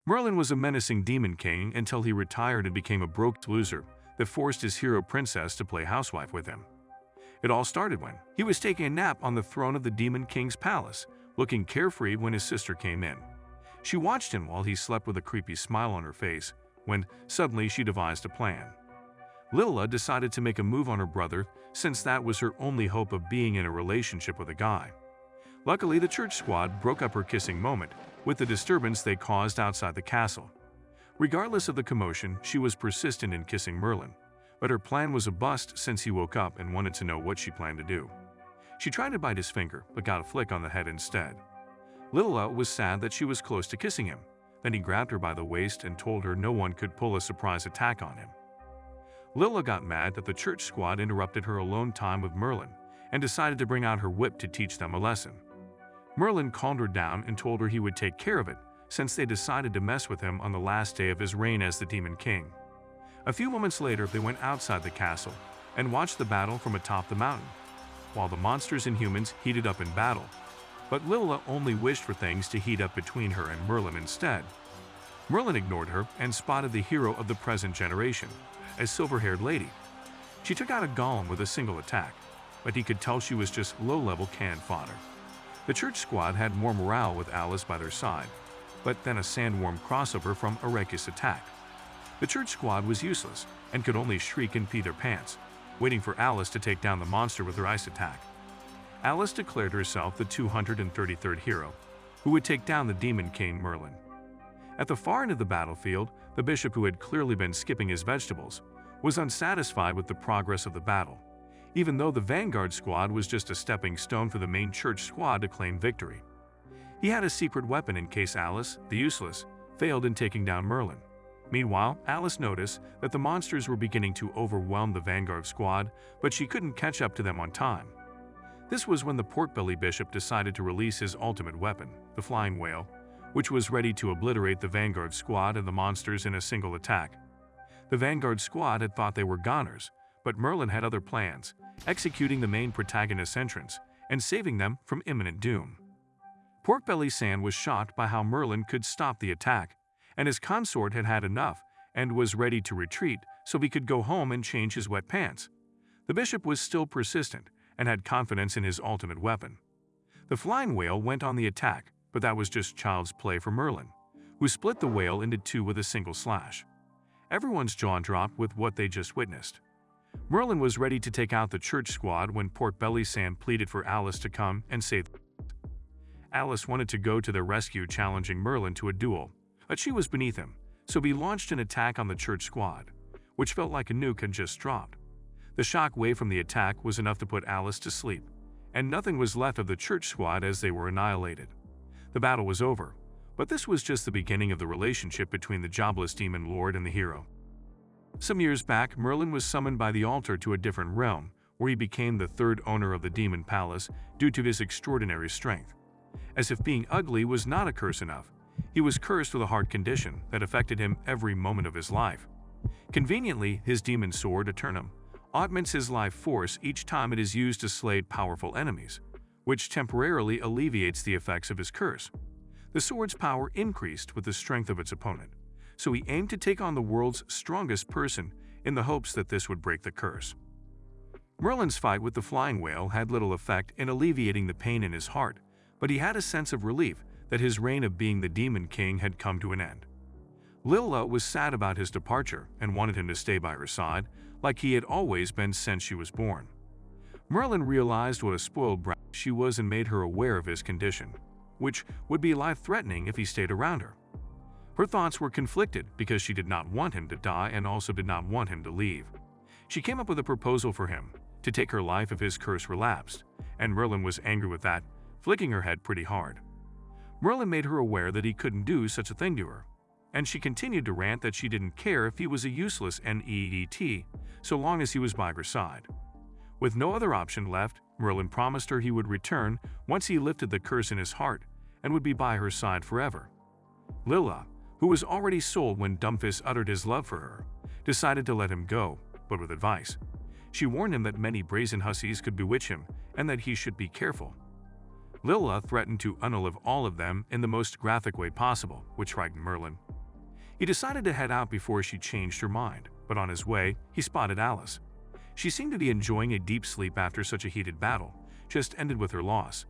Merlin was a menacing demon king until he retired and became a broke loser that forced his hero princess to play housewife with him. It all started when he was taking a nap on the throne of the demon king's palace, looking carefree when his sister came in. She watched him while he slept with a creepy smile on her face, when suddenly she devised a plan. Lila decided to make a move on her brother since that was her only hope of being in a relationship with a guy. Luckily, the church squad broke up her kissing moment with the disturbance they caused outside the castle. Regardless of the commotion, she was persistent in kissing Merlin, but her plan was a bust since he woke up and wanted to know what she planned to do. She tried to bite his finger, but got a flick on the head instead. Lila was sad that she was close to kissing him. Then he grabbed her by the waist and told her no one could pull a surprise attack on him. Lila got mad that the church squad interrupted her alone time with Merlin and decided to bring out her whip to teach them a lesson. Merlin calmed her down and told her he would take care of it since they decided to mess with him on the last day of his reign as the Demon King. A few moments later, they went outside the castle and watched the battle from atop the mountain, while the monsters and humans heated up in battle. But Lila only wished for things to heat up between her and Merlin instead. Merlin ignored her and spotted the hero of the present generation, a silver-haired lady. She took out a golem with a single attack, but he could tell she was just low-level can fodder. The church squad had more morale with Alice by their side, but then a sandworm crossover from Arekus attacked. The church squad was useless and could only shriek and pee their pants, waiting for Alice to take down the monster with her ice attack. Alice declared herself the 233rd hero, who would take down the Demon King Merlin. At the far end of the battlefield, the bishop, who had clearly been skipping his vegetables, was unsatisfied with the progress of the battle, even though the vanguard squad was just a stepping stone for the main church squad to claim victory. He had a secret weapon in case Alice, the useless, failed in taking down Merlin. Meanwhile, Alice noticed that the monsters were beginning to overwhelm the vanguard squad, but she couldn't catch up to them on time. This was when the pork-belly bishop decided to release his ultimate weapon, the flying whale, which was ready to obliterate the vanguard squad and the monsters in a single attack. The vanguard squad had thought they were goners, but Merlin had other plans, executing the main protagonist's entrance and saving them from imminent doom. Pork-belly Sand was shocked by how Merlin could stop the attack, and his consort had had enough and was ready to retreat so he could go home and change his wet pants. The bishop was still persistent and had confidence in his ultimate weapon. The flying whale went on the attack, but that was just child's play for Merlin, who split the whale into two with a single slash. Everyone's jaw dropped with what they just witnessed. Merlin was ready to take out the church squad when Pork-belly Sand pleaded for Alice to come and save them. Alice wanted to go to their rescue, challenging Merlin to a duel, but she was beneath him, so he launched an attack on the church squad, which felt like a nuke had just dropped. The shock wave from the attack was enough to put Alice to sleep, and nothing was left of the church squad as they were annihilated. The battle was over, but this was just the beginning of the relationship between the jobless demon lord and the hero. Some years back, Merlin was summoned by the altar to a different realm, where he became the third owner of the demon palace due to his extraordinary strength. As if being ugly was not a curse enough, he was cursed with a heart condition that affected him every moment of his life. Conveniently, his demon sword, Eternum, augments his life force each time it is used to slay powerful enemies, which temporarily alleviates the effects of his curse. The sword's power increased with the strength of its opponent, so he aimed to take on the world's strongest person in the hopes that this would break the curse. Merlin's fight with the flying whale had little effect in alleviating the pain in his heart, but he had a sense of relief that his reign of being the Demon King had come to an end. Lila was sad about his departure and wanted him to stay by her side, like he had always been since she was born. Merlin realized what a spoiled brat she was and made her aware of his condition, which would be life-threatening if he stayed around her. Her thoughts were conflicted because she did not want him to die and also did not want him to leave. She came up with a proposal for him to take her life if his curse relapsed, and Merlin was angry with that, flicking her head pretty hard. Merlin made her aware that he couldn't do such a thing to her, and she continued to rant that she didn't care if he was a useless NEET so long as he was by her side. With no other option left, Merlin promised her he would return once he lifted the curse in his heart and would be by her side forever. Lila, who was already sold when Dumbfist uttered his love for her, decided to let him go, but with advice. She warned him that many brazen hussies could bewitch him and that he should be careful. Lila threatened to unalive all of them in the most graphic way possible, which frightened Merlin. He decided to head out before she changed her mind, but on his way, he spotted Alice. She seemed to be enjoying a deep sleep after such a heated battle, just ended with her loss.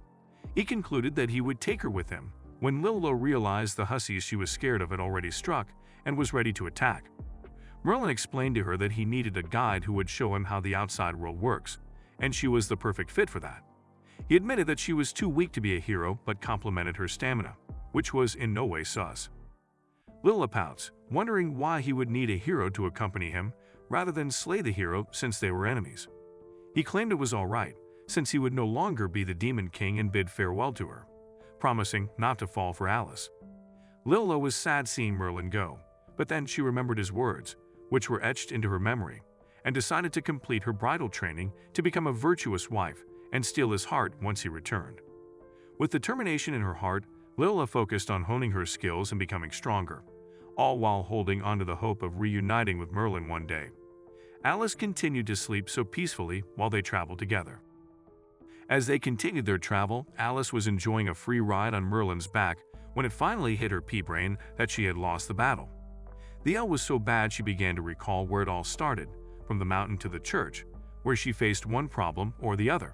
He concluded that he would take her with him, when Lillo realized the hussies she was scared of had already struck and was ready to attack. Merlin explained to her that he needed a guide who would show him how the outside world works, and she was the perfect fit for that. He admitted that she was too weak to be a hero but complimented her stamina, which was in no way sus. Lillo pouts, wondering why he would need a hero to accompany him rather than slay the hero since they were enemies. He claimed it was alright, since he would no longer be the Demon King and bid farewell to her, promising not to fall for Alice. Lillo was sad seeing Merlin go, but then she remembered his words, which were etched into her memory, and decided to complete her bridal training to become a virtuous wife and steal his heart once he returned. With determination in her heart, Lillo focused on honing her skills and becoming stronger, all while holding onto the hope of reuniting with Merlin one day. Alice continued to sleep so peacefully while they traveled together. As they continued their travel, Alice was enjoying a free ride on Merlin's back when it finally hit her pea-brain that she had lost the battle. The yell was so bad she began to recall where it all started, from the mountain to the church, where she faced one problem or the other.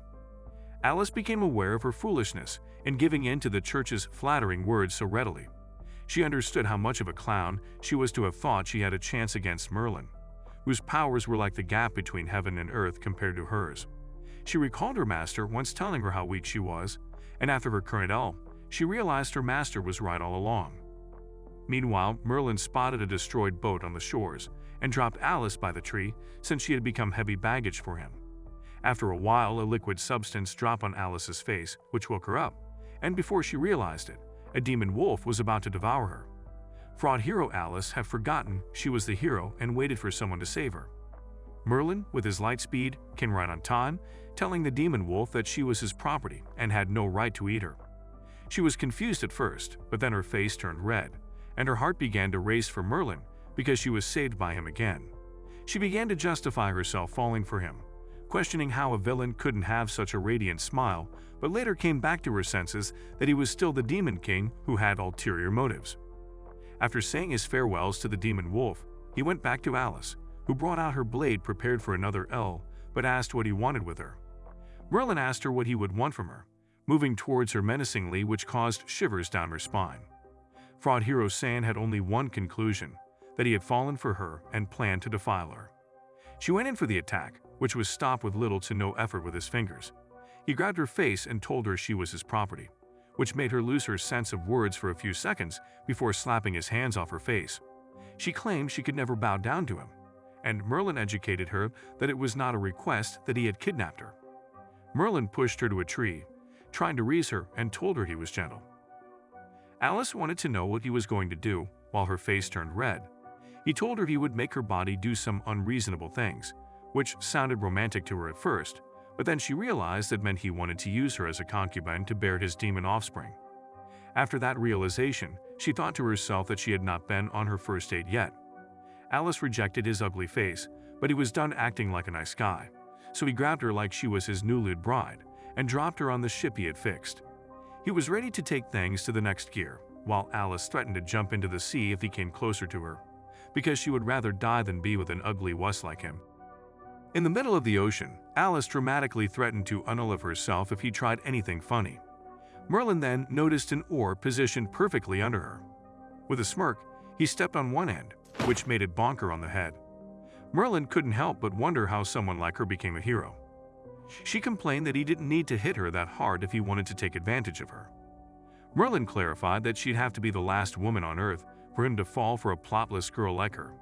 Alice became aware of her foolishness in giving in to the church's flattering words so readily. She understood how much of a clown she was to have thought she had a chance against Merlin, whose powers were like the gap between heaven and earth compared to hers. She recalled her master once telling her how weak she was, and after her current L, she realized her master was right all along. Meanwhile, Merlin spotted a destroyed boat on the shores and dropped Alice by the tree since she had become heavy baggage for him. After a while, a liquid substance dropped on Alice's face, which woke her up, and before she realized it, a demon wolf was about to devour her. Fraud hero Alice had forgotten she was the hero and waited for someone to save her. Merlin, with his light speed, came right on time, telling the demon wolf that she was his property and had no right to eat her. She was confused at first, but then her face turned red, and her heart began to race for Merlin because she was saved by him again. She began to justify herself falling for him, questioning how a villain couldn't have such a radiant smile, but later came back to her senses that he was still the Demon King who had ulterior motives. After saying his farewells to the demon wolf, he went back to Alice, who brought out her blade prepared for another L, but asked what he wanted with her. Merlin asked her what he would want from her, moving towards her menacingly, which caused shivers down her spine. Fraud hero San had only one conclusion, that he had fallen for her and planned to defile her. She went in for the attack, which was stopped with little to no effort with his fingers. He grabbed her face and told her she was his property, which made her lose her sense of words for a few seconds before slapping his hands off her face. She claimed she could never bow down to him, and Merlin educated her that it was not a request that he had kidnapped her. Merlin pushed her to a tree, trying to raise her, and told her he was gentle. Alice wanted to know what he was going to do, while her face turned red. He told her he would make her body do some unreasonable things, which sounded romantic to her at first, but then she realized it meant he wanted to use her as a concubine to bear his demon offspring. After that realization, she thought to herself that she had not been on her first date yet. Alice rejected his ugly face, but he was done acting like a nice guy, so he grabbed her like she was his newlywed bride and dropped her on the ship he had fixed. He was ready to take things to the next gear, while Alice threatened to jump into the sea if he came closer to her, because she would rather die than be with an ugly wuss like him. In the middle of the ocean, Alice dramatically threatened to unalive herself if he tried anything funny. Merlin then noticed an oar positioned perfectly under her. With a smirk, he stepped on one end, which made it bonk her on the head. Merlin couldn't help but wonder how someone like her became a hero. She complained that he didn't need to hit her that hard if he wanted to take advantage of her. Merlin clarified that she'd have to be the last woman on Earth for him to fall for a plotless girl like her.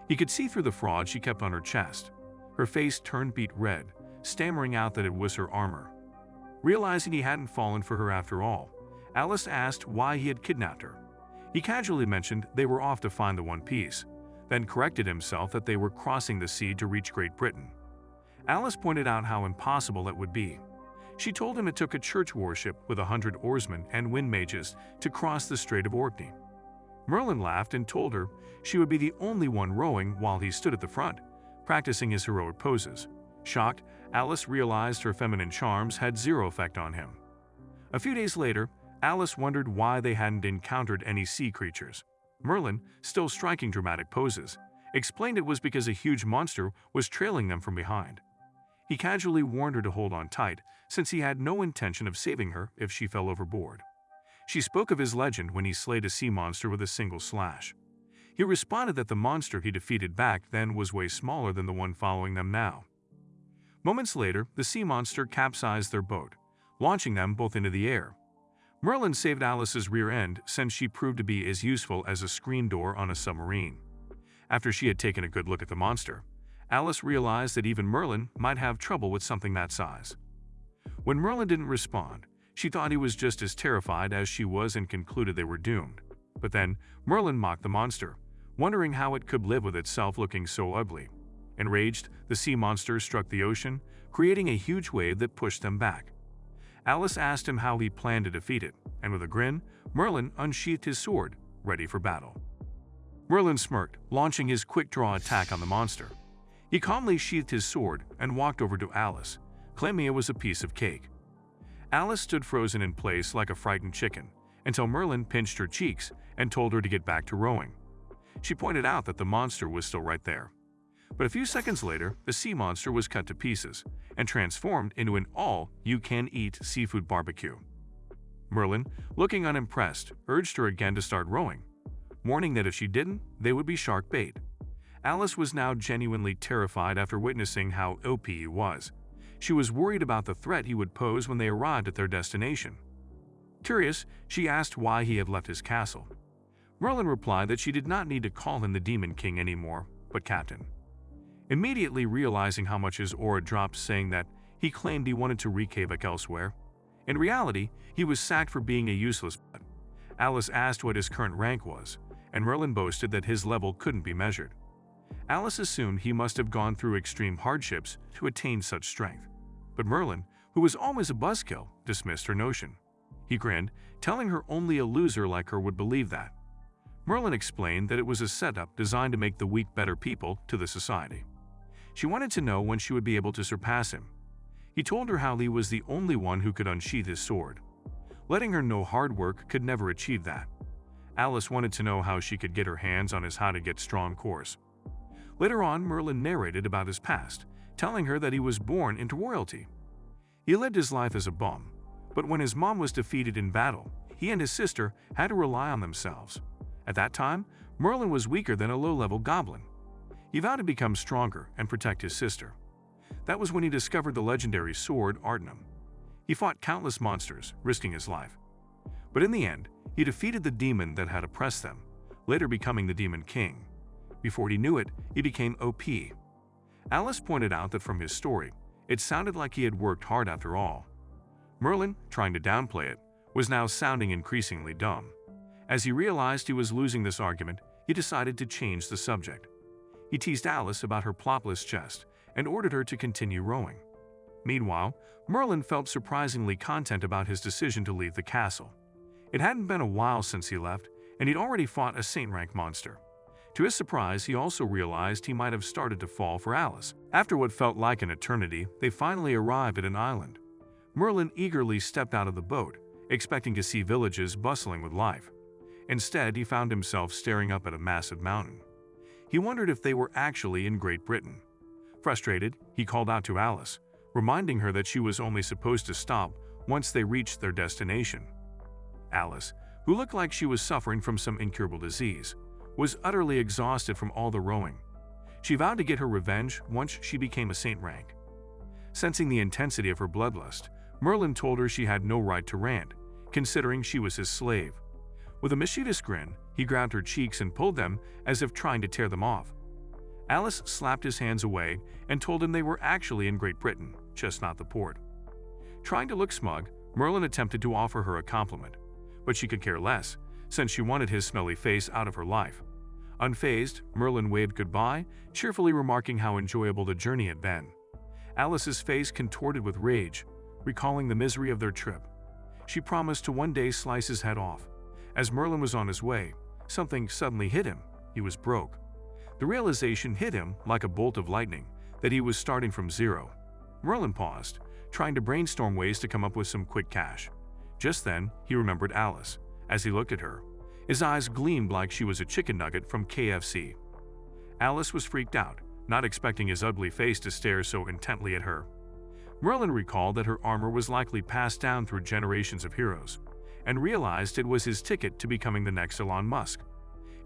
He could see through the fraud she kept on her chest. Her face turned beet red, stammering out that it was her armor. Realizing he hadn't fallen for her after all, Alice asked why he had kidnapped her. He casually mentioned they were off to find the One Piece, then corrected himself that they were crossing the sea to reach Great Britain. Alice pointed out how impossible it would be. She told him it took a church warship with 100 oarsmen and wind mages to cross the Strait of Orkney. Merlin laughed and told her she would be the only one rowing while he stood at the front, practicing his heroic poses. Shocked, Alice realized her feminine charms had zero effect on him. A few days later, Alice wondered why they hadn't encountered any sea creatures. Merlin, still striking dramatic poses, explained it was because a huge monster was trailing them from behind. He casually warned her to hold on tight, since he had no intention of saving her if she fell overboard. She spoke of his legend when he slayed a sea monster with a single slash. He responded that the monster he defeated back then was way smaller than the one following them now. Moments later, the sea monster capsized their boat, launching them both into the air. Merlin saved Alice's rear end since she proved to be as useful as a screen door on a submarine. After she had taken a good look at the monster, Alice realized that even Merlin might have trouble with something that size. When Merlin didn't respond, she thought he was just as terrified as she was and concluded they were doomed. But then, Merlin mocked the monster, wondering how it could live with itself looking so ugly. Enraged, the sea monster struck the ocean, creating a huge wave that pushed them back. Alice asked him how he planned to defeat it, and with a grin, Merlin unsheathed his sword, ready for battle. Merlin smirked, launching his quick-draw attack on the monster. He calmly sheathed his sword and walked over to Alice, claiming it was a piece of cake. Alice stood frozen in place like a frightened chicken, until Merlin pinched her cheeks and told her to get back to rowing. She pointed out that the monster was still right there. But a few seconds later, the sea monster was cut to pieces and transformed into an all-you-can-eat seafood barbecue. Merlin, looking unimpressed, urged her again to start rowing, warning that if she didn't, they would be shark bait. Alice was now genuinely terrified after witnessing how OP he was. She was worried about the threat he would pose when they arrived at their destination. Curious, she asked why he had left his castle. Merlin replied that she did not need to call him the Demon King anymore, but Captain. Immediately realizing how much his aura dropped, saying that he claimed he wanted to wreak havoc elsewhere. In reality, he was sacked for being a useless butt. Alice asked what his current rank was, and Merlin boasted that his level couldn't be measured. Alice assumed he must have gone through extreme hardships to attain such strength. But Merlin, who was always a buzzkill, dismissed her notion. He grinned, telling her only a loser like her would believe that. Merlin explained that it was a setup designed to make the weak better people to the society. She wanted to know when she would be able to surpass him. He told her how he was the only one who could unsheath his sword, letting her know hard work could never achieve that. Alice wanted to know how she could get her hands on his how to get strong course. Later on, Merlin narrated about his past, telling her that he was born into royalty. He lived his life as a bum, but when his mom was defeated in battle, he and his sister had to rely on themselves. At that time, Merlin was weaker than a low-level goblin. He vowed to become stronger and protect his sister. That was when he discovered the legendary sword Ardenum. He fought countless monsters, risking his life. But in the end, he defeated the demon that had oppressed them, later becoming the Demon King. Before he knew it, he became OP. Alice pointed out that from his story, it sounded like he had worked hard after all. Merlin, trying to downplay it, was now sounding increasingly dumb. As he realized he was losing this argument, he decided to change the subject. He teased Alice about her plopless chest and ordered her to continue rowing. Meanwhile, Merlin felt surprisingly content about his decision to leave the castle. It hadn't been a while since he left, and he'd already fought a saint-rank monster. To his surprise, he also realized he might have started to fall for Alice. After what felt like an eternity, they finally arrived at an island. Merlin eagerly stepped out of the boat, expecting to see villages bustling with life. Instead, he found himself staring up at a massive mountain. He wondered if they were actually in Great Britain. Frustrated, he called out to Alice, reminding her that she was only supposed to stop once they reached their destination. Alice, who looked like she was suffering from some incurable disease, was utterly exhausted from all the rowing. She vowed to get her revenge once she became a saint rank. Sensing the intensity of her bloodlust, Merlin told her she had no right to rant, considering she was his slave. With a mischievous grin, he grabbed her cheeks and pulled them as if trying to tear them off. Alice slapped his hands away and told him they were actually in Great Britain, just not the port. Trying to look smug, Merlin attempted to offer her a compliment, but she could care less, since she wanted his smelly face out of her life. Unfazed, Merlin waved goodbye, cheerfully remarking how enjoyable the journey had been. Alice's face contorted with rage, recalling the misery of their trip. She promised to one day slice his head off. As Merlin was on his way, something suddenly hit him. He was broke. The realization hit him like a bolt of lightning that he was starting from zero. Merlin paused, trying to brainstorm ways to come up with some quick cash. Just then, he remembered Alice. As he looked at her, His eyes gleamed like she was a chicken nugget from KFC. Alice was freaked out, not expecting his ugly face to stare so intently at her. Merlin recalled that her armor was likely passed down through generations of heroes, and realized it was his ticket to becoming the next Elon Musk.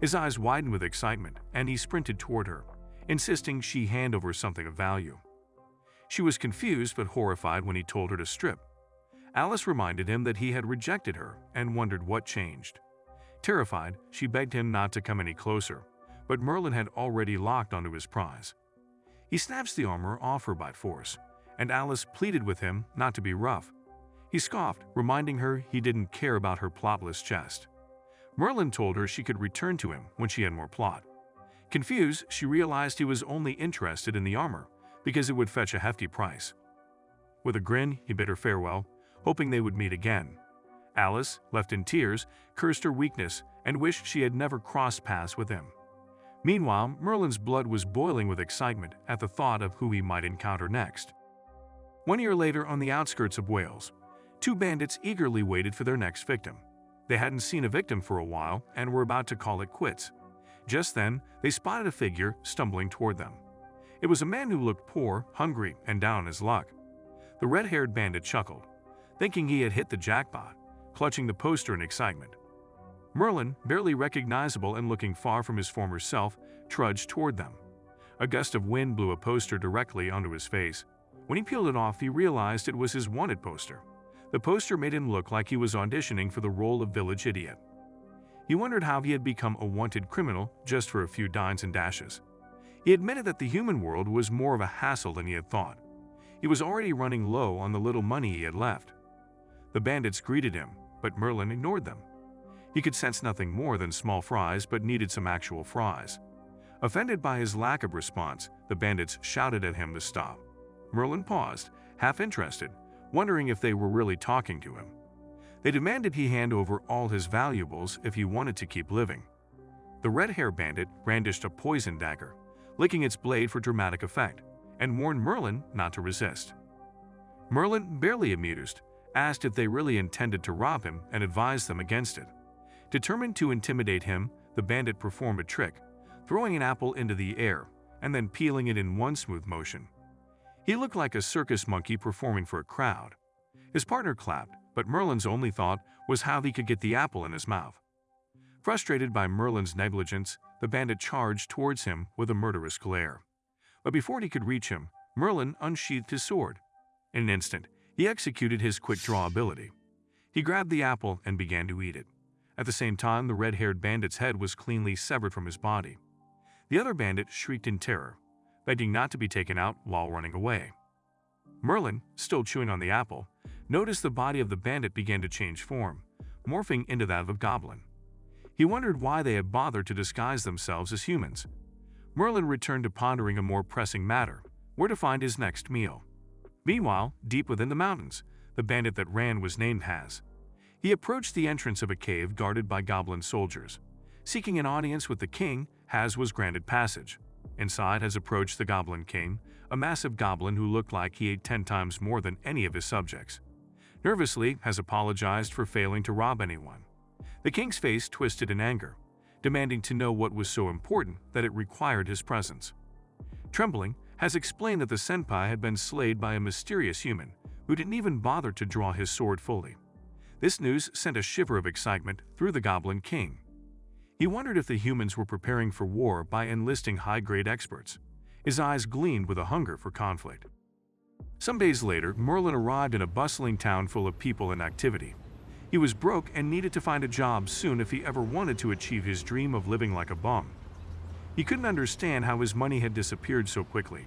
His eyes widened with excitement, and he sprinted toward her, insisting she hand over something of value. She was confused but horrified when he told her to strip. Alice reminded him that he had rejected her and wondered what changed. Terrified, she begged him not to come any closer, but Merlin had already locked onto his prize. He snatched the armor off her by force, and Alice pleaded with him not to be rough. He scoffed, reminding her he didn't care about her plotless chest. Merlin told her she could return to him when she had more plot. Confused, she realized he was only interested in the armor because it would fetch a hefty price. With a grin, he bid her farewell, hoping they would meet again. Alice, left in tears, cursed her weakness and wished she had never crossed paths with him. Meanwhile, Merlin's blood was boiling with excitement at the thought of who he might encounter next. 1 year later, on the outskirts of Wales, two bandits eagerly waited for their next victim. They hadn't seen a victim for a while and were about to call it quits. Just then, they spotted a figure stumbling toward them. It was a man who looked poor, hungry, and down on his luck. The red-haired bandit chuckled, thinking he had hit the jackpot, clutching the poster in excitement. Merlin, barely recognizable and looking far from his former self, trudged toward them. A gust of wind blew a poster directly onto his face. When he peeled it off, he realized it was his wanted poster. The poster made him look like he was auditioning for the role of village idiot. He wondered how he had become a wanted criminal just for a few dines and dashes. He admitted that the human world was more of a hassle than he had thought. He was already running low on the little money he had left. The bandits greeted him, but Merlin ignored them. He could sense nothing more than small fries but needed some actual fries. Offended by his lack of response, the bandits shouted at him to stop. Merlin paused, half interested, wondering if they were really talking to him. They demanded he hand over all his valuables if he wanted to keep living. The red-haired bandit brandished a poison dagger, licking its blade for dramatic effect, and warned Merlin not to resist. Merlin, barely amused, asked if they really intended to rob him and advised them against it. Determined to intimidate him, the bandit performed a trick, throwing an apple into the air and then peeling it in one smooth motion. He looked like a circus monkey performing for a crowd. His partner clapped, but Merlin's only thought was how he could get the apple in his mouth. Frustrated by Merlin's negligence, the bandit charged towards him with a murderous glare. But before he could reach him, Merlin unsheathed his sword. In an instant, he executed his quick-draw ability. He grabbed the apple and began to eat it. At the same time, the red-haired bandit's head was cleanly severed from his body. The other bandit shrieked in terror, begging not to be taken out while running away. Merlin, still chewing on the apple, noticed the body of the bandit began to change form, morphing into that of a goblin. He wondered why they had bothered to disguise themselves as humans. Merlin returned to pondering a more pressing matter, where to find his next meal. Meanwhile, deep within the mountains, the bandit that ran was named Haz. He approached the entrance of a cave guarded by goblin soldiers. Seeking an audience with the king, Haz was granted passage. Inside, Haz approached the Goblin King, a massive goblin who looked like he ate 10 times more than any of his subjects. Nervously, Haz apologized for failing to rob anyone. The king's face twisted in anger, demanding to know what was so important that it required his presence. Trembling, Haz explained that the senpai had been slayed by a mysterious human who didn't even bother to draw his sword fully. This news sent a shiver of excitement through the Goblin King. He wondered if the humans were preparing for war by enlisting high-grade experts. His eyes gleamed with a hunger for conflict. Some days later, Merlin arrived in a bustling town full of people and activity. He was broke and needed to find a job soon if he ever wanted to achieve his dream of living like a bum. He couldn't understand how his money had disappeared so quickly.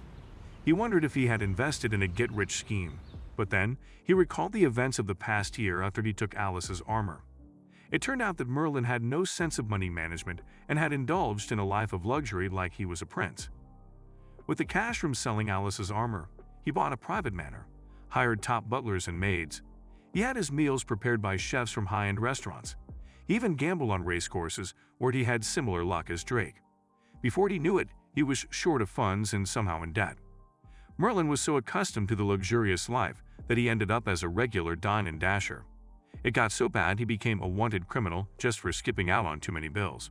He wondered if he had invested in a get-rich scheme. But then, he recalled the events of the past year after he took Alice's armor. It turned out that Merlin had no sense of money management and had indulged in a life of luxury like he was a prince. With the cash from selling Alice's armor, he bought a private manor, hired top butlers and maids. He had his meals prepared by chefs from high-end restaurants. He even gambled on racecourses where he had similar luck as Drake. Before he knew it, he was short of funds and somehow in debt. Merlin was so accustomed to the luxurious life that he ended up as a regular dine and dasher. It got so bad he became a wanted criminal just for skipping out on too many bills.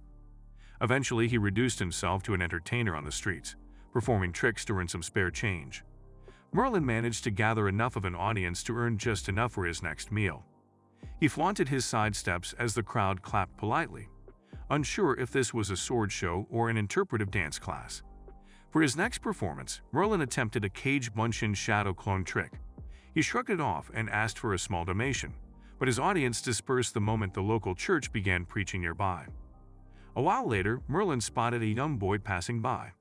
Eventually, he reduced himself to an entertainer on the streets, performing tricks to earn some spare change. Merlin managed to gather enough of an audience to earn just enough for his next meal. He flaunted his sidesteps as the crowd clapped politely, unsure if this was a sword show or an interpretive dance class. For his next performance, Merlin attempted a Cage Bunshin shadow clone trick. He shrugged it off and asked for a small donation, but his audience dispersed the moment the local church began preaching nearby. A while later, Merlin spotted a young boy passing by.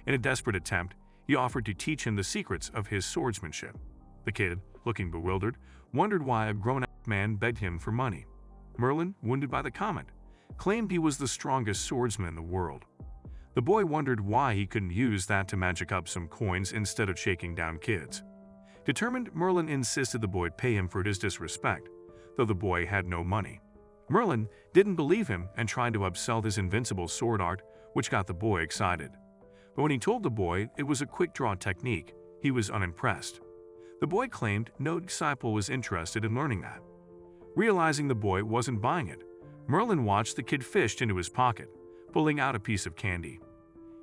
In a desperate attempt, he offered to teach him the secrets of his swordsmanship. The kid, looking bewildered, wondered why a grown-up man begged him for money. Merlin, wounded by the comment, claimed he was the strongest swordsman in the world. The boy wondered why he couldn't use that to magic up some coins instead of shaking down kids. Determined, Merlin insisted the boy pay him for his disrespect, though the boy had no money. Merlin didn't believe him and tried to upsell his invincible sword art, which got the boy excited. But when he told the boy it was a quick-draw technique, he was unimpressed. The boy claimed no disciple was interested in learning that. Realizing the boy wasn't buying it, Merlin watched the kid fish into his pocket, pulling out a piece of candy.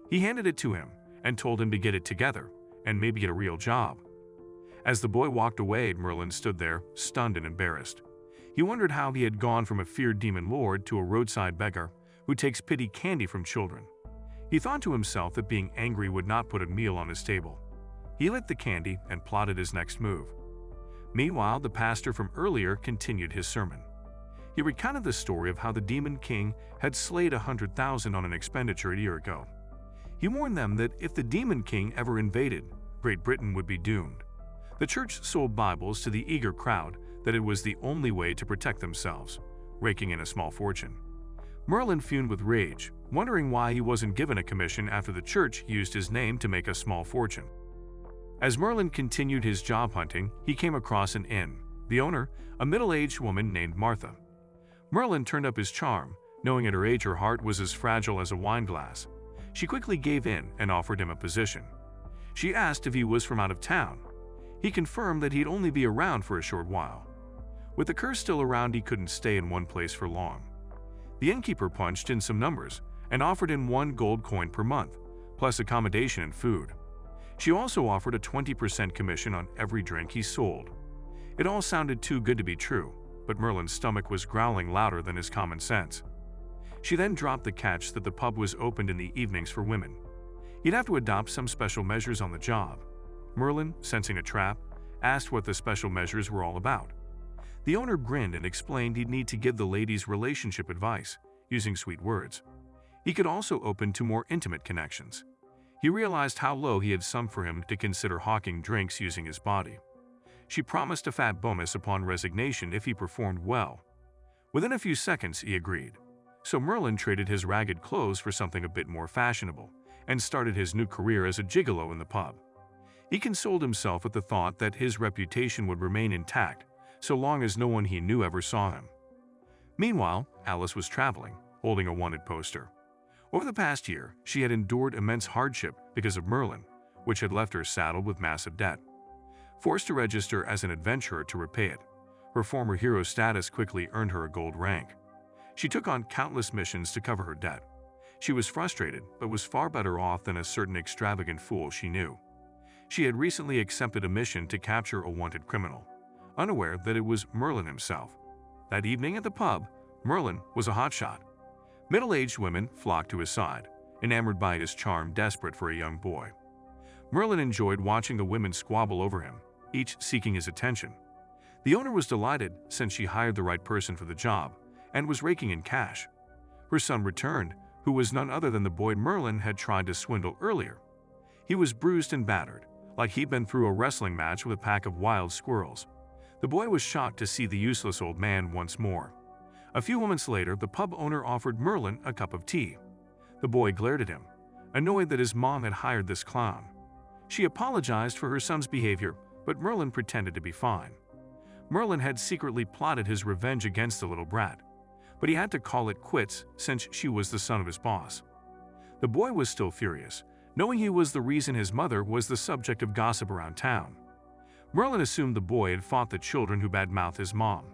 He handed it to him and told him to get it together and maybe get a real job. As the boy walked away, Merlin stood there, stunned and embarrassed. He wondered how he had gone from a feared demon lord to a roadside beggar who takes pity candy from children. He thought to himself that being angry would not put a meal on his table. He lit the candy and plotted his next move. Meanwhile, the pastor from earlier continued his sermon. He recounted the story of how the Demon King had slayed 100,000 on an expenditure a year ago. He warned them that if the Demon King ever invaded, Great Britain would be doomed. The church sold Bibles to the eager crowd that it was the only way to protect themselves, raking in a small fortune. Merlin fumed with rage, wondering why he wasn't given a commission after the church used his name to make a small fortune. As Merlin continued his job hunting, he came across an inn. The owner, a middle-aged woman named Martha. Merlin turned up his charm, knowing at her age her heart was as fragile as a wine glass. She quickly gave in and offered him a position. She asked if he was from out of town. He confirmed that he'd only be around for a short while. With the curse still around, he couldn't stay in one place for long. The innkeeper punched in some numbers and offered him 1 gold coin per month, plus accommodation and food. She also offered a 20% commission on every drink he sold. It all sounded too good to be true, but Merlin's stomach was growling louder than his common sense. She then dropped the catch that the pub was opened in the evenings for women. He'd have to adopt some special measures on the job. Merlin, sensing a trap, asked what the special measures were all about. The owner grinned and explained he'd need to give the ladies relationship advice, using sweet words. He could also open to more intimate connections. He realized how low he had sunk for him to consider hawking drinks using his body. She promised a fat bonus upon resignation if he performed well. Within a few seconds, he agreed. So Merlin traded his ragged clothes for something a bit more fashionable and started his new career as a gigolo in the pub. He consoled himself with the thought that his reputation would remain intact so long as no one he knew ever saw him. Meanwhile, Alice was traveling, holding a wanted poster. Over the past year, she had endured immense hardship because of Merlin, which had left her saddled with massive debt. Forced to register as an adventurer to repay it, her former hero status quickly earned her a gold rank. She took on countless missions to cover her debt. She was frustrated, but was far better off than a certain extravagant fool she knew. She had recently accepted a mission to capture a wanted criminal, unaware that it was Merlin himself. That evening at the pub, Merlin was a hotshot. Middle-aged women flocked to his side, enamored by his charm, desperate for a young boy. Merlin enjoyed watching the women squabble over him, each seeking his attention. The owner was delighted since she hired the right person for the job and was raking in cash. Her son returned, who was none other than the boy Merlin had tried to swindle earlier. He was bruised and battered, like he'd been through a wrestling match with a pack of wild squirrels. The boy was shocked to see the useless old man once more. A few moments later, the pub owner offered Merlin a cup of tea. The boy glared at him, annoyed that his mom had hired this clown. She apologized for her son's behavior, but Merlin pretended to be fine. Merlin had secretly plotted his revenge against the little brat, but he had to call it quits since she was the son of his boss. The boy was still furious, knowing he was the reason his mother was the subject of gossip around town. Merlin assumed the boy had fought the children who badmouthed his mom.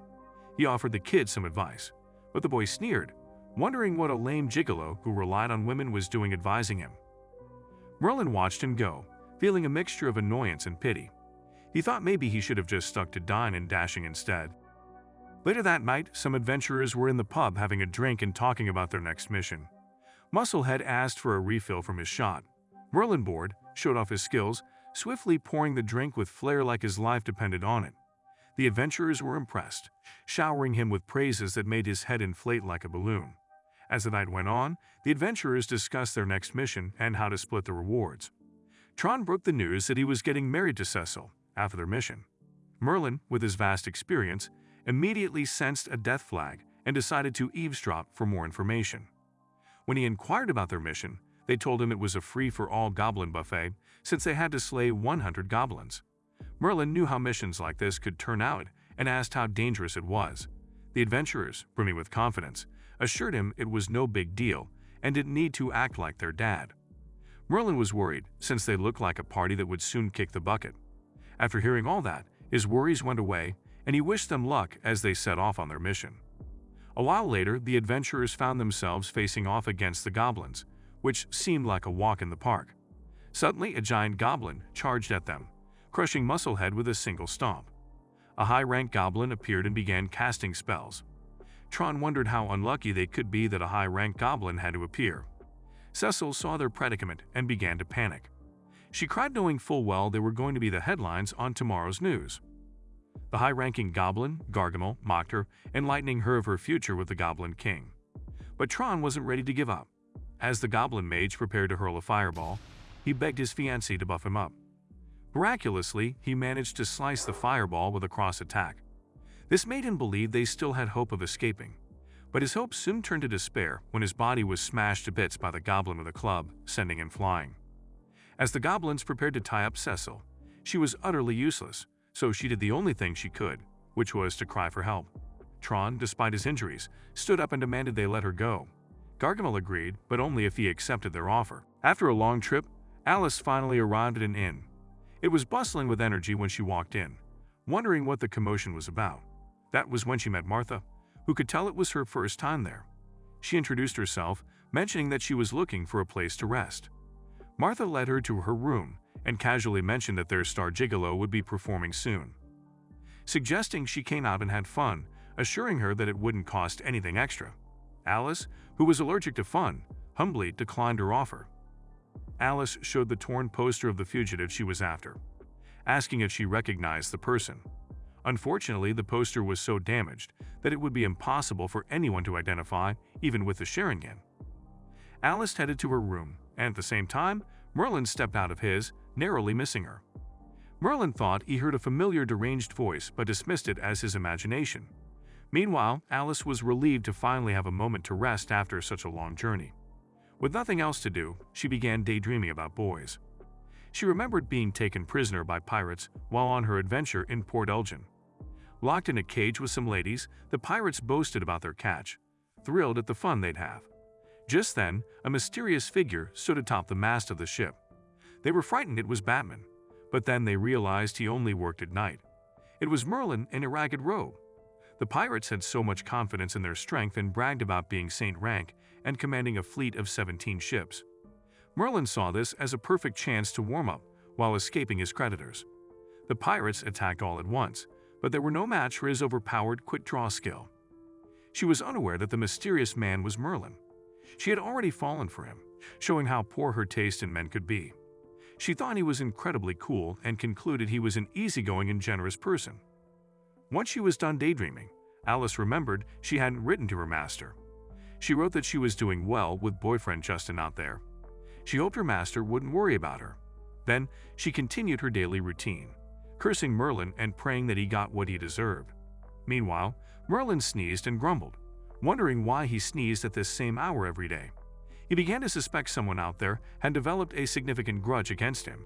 He offered the kid some advice, but the boy sneered, wondering what a lame gigolo who relied on women was doing advising him. Merlin watched him go, feeling a mixture of annoyance and pity. He thought maybe he should have just stuck to dying and dashing instead. Later that night, some adventurers were in the pub having a drink and talking about their next mission. Musclehead asked for a refill from his shot. Merlin, bored, showed off his skills, swiftly pouring the drink with flair like his life depended on it. The adventurers were impressed, showering him with praises that made his head inflate like a balloon. As the night went on, the adventurers discussed their next mission and how to split the rewards. Tron broke the news that he was getting married to Cecil after their mission. Merlin, with his vast experience, immediately sensed a death flag and decided to eavesdrop for more information. When he inquired about their mission, they told him it was a free-for-all goblin buffet since they had to slay 100 goblins. Merlin knew how missions like this could turn out and asked how dangerous it was. The adventurers, brimming with confidence, assured him it was no big deal and didn't need to act like their dad. Merlin was worried since they looked like a party that would soon kick the bucket. After hearing all that, his worries went away and he wished them luck as they set off on their mission. A while later, the adventurers found themselves facing off against the goblins, which seemed like a walk in the park. Suddenly, a giant goblin charged at them, crushing Musclehead with a single stomp. A high-ranked goblin appeared and began casting spells. Tron wondered how unlucky they could be that a high-ranked goblin had to appear. Cecil saw their predicament and began to panic. She cried, knowing full well they were going to be the headlines on tomorrow's news. The high-ranking goblin, Gargamel, mocked her, enlightening her of her future with the Goblin King. But Tron wasn't ready to give up. As the goblin mage prepared to hurl a fireball, he begged his fiancée to buff him up. Miraculously, he managed to slice the fireball with a cross attack. This made him believe they still had hope of escaping. But his hope soon turned to despair when his body was smashed to bits by the goblin with a club, sending him flying. As the goblins prepared to tie up Cecil, she was utterly useless, so she did the only thing she could, which was to cry for help. Tron, despite his injuries, stood up and demanded they let her go. Gargamel agreed, but only if he accepted their offer. After a long trip, Alice finally arrived at an inn. It was bustling with energy when she walked in, wondering what the commotion was about. That was when she met Martha, who could tell it was her first time there. She introduced herself, mentioning that she was looking for a place to rest. Martha led her to her room and casually mentioned that their star gigolo would be performing soon, suggesting she came out and had fun, assuring her that it wouldn't cost anything extra. Alice, who was allergic to fun, humbly declined her offer. Alice showed the torn poster of the fugitive she was after, asking if she recognized the person. Unfortunately, the poster was so damaged that it would be impossible for anyone to identify, even with the Sharingan. Alice headed to her room, and at the same time, Merlin stepped out of his, narrowly missing her. Merlin thought he heard a familiar deranged voice but dismissed it as his imagination. Meanwhile, Alice was relieved to finally have a moment to rest after such a long journey. With nothing else to do, she began daydreaming about boys. She remembered being taken prisoner by pirates while on her adventure in Port Elgin. Locked in a cage with some ladies, the pirates boasted about their catch, thrilled at the fun they'd have. Just then, a mysterious figure stood atop the mast of the ship. They were frightened it was Batman, but then they realized he only worked at night. It was Merlin in a ragged robe. The pirates had so much confidence in their strength and bragged about being Saint rank and commanding a fleet of 17 ships. Merlin saw this as a perfect chance to warm up while escaping his creditors. The pirates attacked all at once, but they were no match for his overpowered quick-draw skill. She was unaware that the mysterious man was Merlin. She had already fallen for him, showing how poor her taste in men could be. She thought he was incredibly cool and concluded he was an easygoing and generous person. Once she was done daydreaming, Alice remembered she hadn't written to her master. She wrote that she was doing well with boyfriend Justin out there. She hoped her master wouldn't worry about her. Then she continued her daily routine, cursing Merlin and praying that he got what he deserved. Meanwhile, Merlin sneezed and grumbled, wondering why he sneezed at this same hour every day. He began to suspect someone out there had developed a significant grudge against him.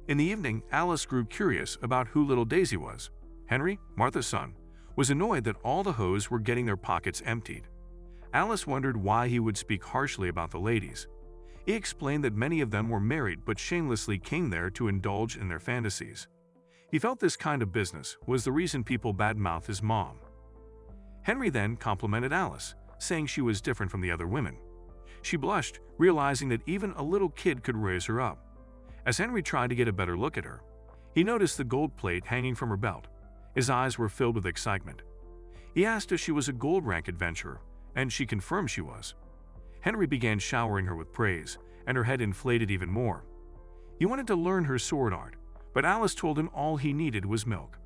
In the evening, Alice grew curious about who little Daisy was. Henry, Martha's son, was annoyed that all the hoes were getting their pockets emptied. Alice wondered why he would speak harshly about the ladies. He explained that many of them were married but shamelessly came there to indulge in their fantasies. He felt this kind of business was the reason people badmouthed his mom. Henry then complimented Alice, saying she was different from the other women. She blushed, realizing that even a little kid could raise her up. As Henry tried to get a better look at her, he noticed the gold plate hanging from her belt. His eyes were filled with excitement. He asked if she was a gold rank adventurer, and she confirmed she was. Henry began showering her with praise, and her head inflated even more. He wanted to learn her sword art, but Alice told him all he needed was milk.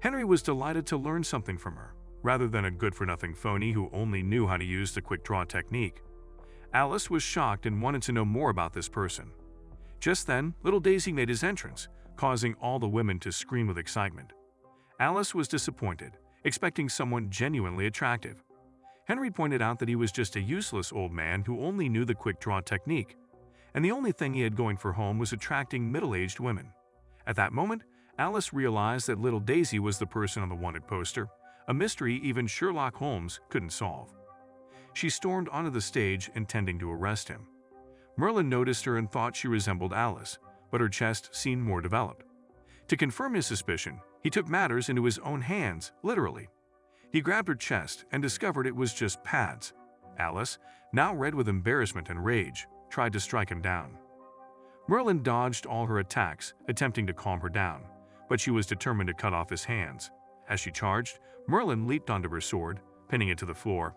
Henry was delighted to learn something from her, rather than a good-for-nothing phony who only knew how to use the quick-draw technique. Alice was shocked and wanted to know more about this person. Just then, little Daisy made his entrance, causing all the women to scream with excitement. Alice was disappointed, expecting someone genuinely attractive. Henry pointed out that he was just a useless old man who only knew the quick-draw technique, and the only thing he had going for home was attracting middle-aged women. At that moment, Alice realized that little Daisy was the person on the wanted poster, a mystery even Sherlock Holmes couldn't solve. She stormed onto the stage, intending to arrest him. Merlin noticed her and thought she resembled Alice, but her chest seemed more developed. To confirm his suspicion, he took matters into his own hands, literally. He grabbed her chest and discovered it was just pads. Alice, now red with embarrassment and rage, tried to strike him down. Merlin dodged all her attacks, attempting to calm her down, but she was determined to cut off his hands. As she charged, Merlin leaped onto her sword, pinning it to the floor.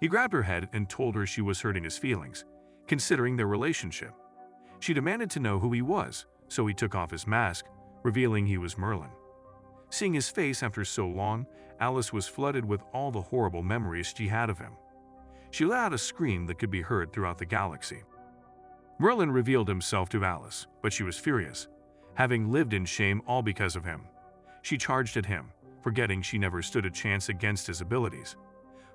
He grabbed her head and told her she was hurting his feelings, considering their relationship. She demanded to know who he was, so he took off his mask, revealing he was Merlin. Seeing his face after so long, Alice was flooded with all the horrible memories she had of him. She let out a scream that could be heard throughout the galaxy. Merlin revealed himself to Alice, but she was furious, having lived in shame all because of him. She charged at him, forgetting she never stood a chance against his abilities.